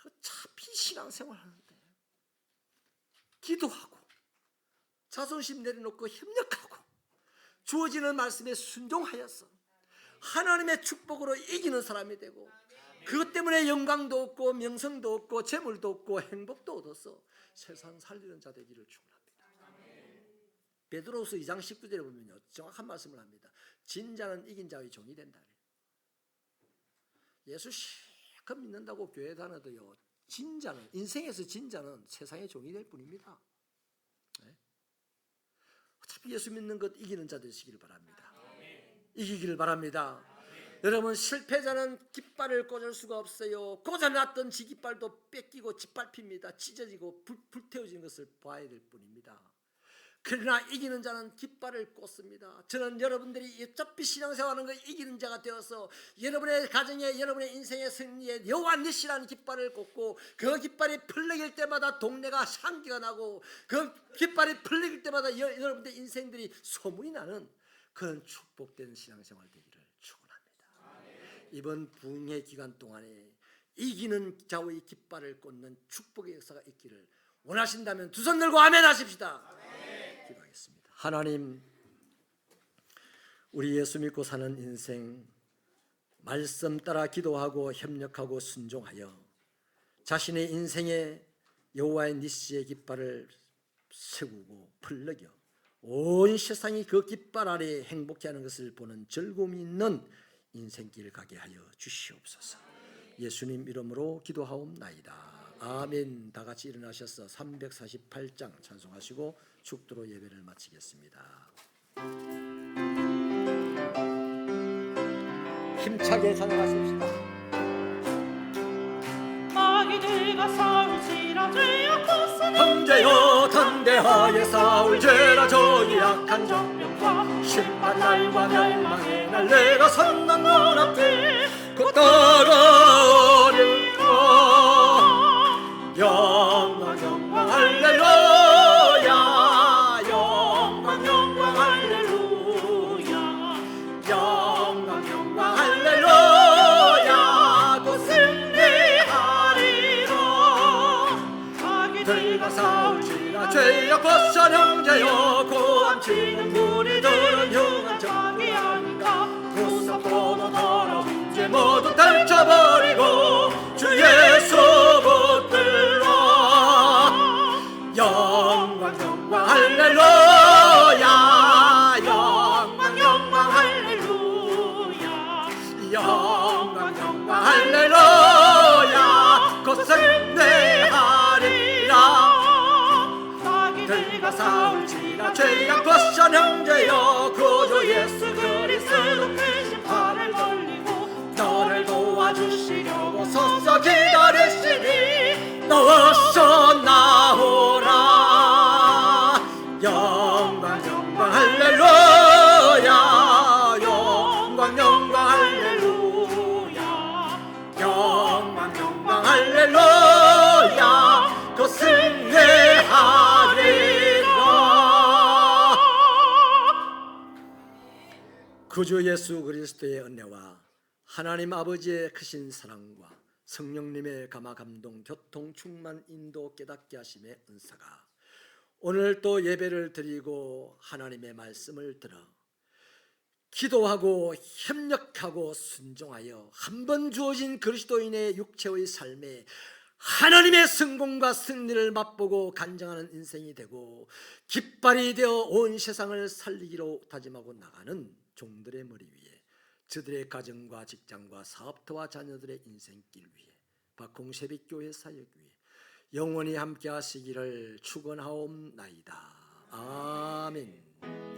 어차피 신앙생활 하는데 기도하고 자존심 내려놓고 협력하고 주어지는 말씀에 순종하여서 하나님의 축복으로 이기는 사람이 되고, 그것 때문에 영광도 얻고 명성도 얻고 재물도 얻고 행복도 얻어서 세상 살리는 자 되기를 축원합니다. 베드로후서 2장 19절에 보면요, 정확한 말씀을 합니다. 진자는 이긴 자의 종이 된다. 예수 실컷 믿는다고 교회 다녀도요, 진자는, 인생에서 진자는 세상의 종이 될 뿐입니다. 네? 어차피 예수 믿는 것 이기는 자 되시기를 바랍니다. 이기기를 바랍니다. 여러분, 실패자는 깃발을 꽂을 수가 없어요. 꽂아놨던 지 깃발도 뺏기고 짓밟힙니다. 찢어지고 불태워지는 것을 봐야 될 뿐입니다. 그러나 이기는 자는 깃발을 꽂습니다. 저는 여러분들이 어차피 신앙생활하는 거 이기는 자가 되어서 여러분의 가정에, 여러분의 인생의 승리에 여호와 니시라는 깃발을 꽂고, 그 깃발이 풀리길 때마다 동네가 향기가 나고, 그 깃발이 풀리길 때마다 여러분들 인생들이 소문이 나는 그런 축복된 신앙생활 되기를 축원합니다. 이번 부흥의 기간 동안에 이기는 자의 깃발을 꽂는 축복의 역사가 있기를 원하신다면 두 손 들고 아멘 하십시다. 기도하겠습니다. 하나님, 우리 예수 믿고 사는 인생 말씀 따라 기도하고 협력하고 순종하여 자신의 인생에 여호와의 니시의 깃발을 세우고 풀러겨 온 세상이 그 깃발 아래 행복해하는 것을 보는 즐거움이 있는 인생길 가게 하여 주시옵소서. 예수님 이름으로 기도하옵나이다. 아멘. 다 같이 일어나셔서 348장 찬송하시고 축도로 예배를 마치겠습니다. 힘차게 찬양하십시다. 마귀들과 싸울지라 죄악고스는 형제여 담대하여 싸울 죄라 저희 약한 자, 정령과 심판 날과 멸망의 날 내가 선난 눈앞에 곧 따라오리라. 영광 영광 할렐루야, 영광 영광 할렐루야, 영광 영광 할렐루야. 곧 승리하리라. 마귀들과 싸울지라 죄악 벗은 형제여, 고함치는 무리들은 흉한 자기 아닌가 구사포도 더러운 죄 모두 떨쳐버리고 주 예수 붙들라. 영광 영광 할렐루야, 영광 영광 할렐루야, 영광 영광 할렐루야. 곧 승리하리라. 마귀들과 싸울지라 죄악 벗은 형제여, 구주 예수 그리스도 그 심판을 돌리고 너를 도와주시려고 서서 기다리시니 너서 나오라. 영광 영광 할렐루야, 영광 영광 할렐루야, 영광 영광 할렐루야. 곧 승리하리라. 구주 예수 그리스도의 은혜와 하나님 아버지의 크신 사랑과 성령님의 감화 감동 교통 충만 인도 깨닫게 하심의 은사가 오늘 또 예배를 드리고 하나님의 말씀을 들어 기도하고 협력하고 순종하여 한 번 주어진 그리스도인의 육체의 삶에 하나님의 성공과 승리를 맛보고 간증하는 인생이 되고 깃발이 되어 온 세상을 살리기로 다짐하고 나가는 종들의 머리 위에 저들의 가정과 직장과 사업터와 자녀들의 인생길 위에 박홍새빛교회 사역 위에 영원히 함께 하시기를 축원하옵나이다. 아멘.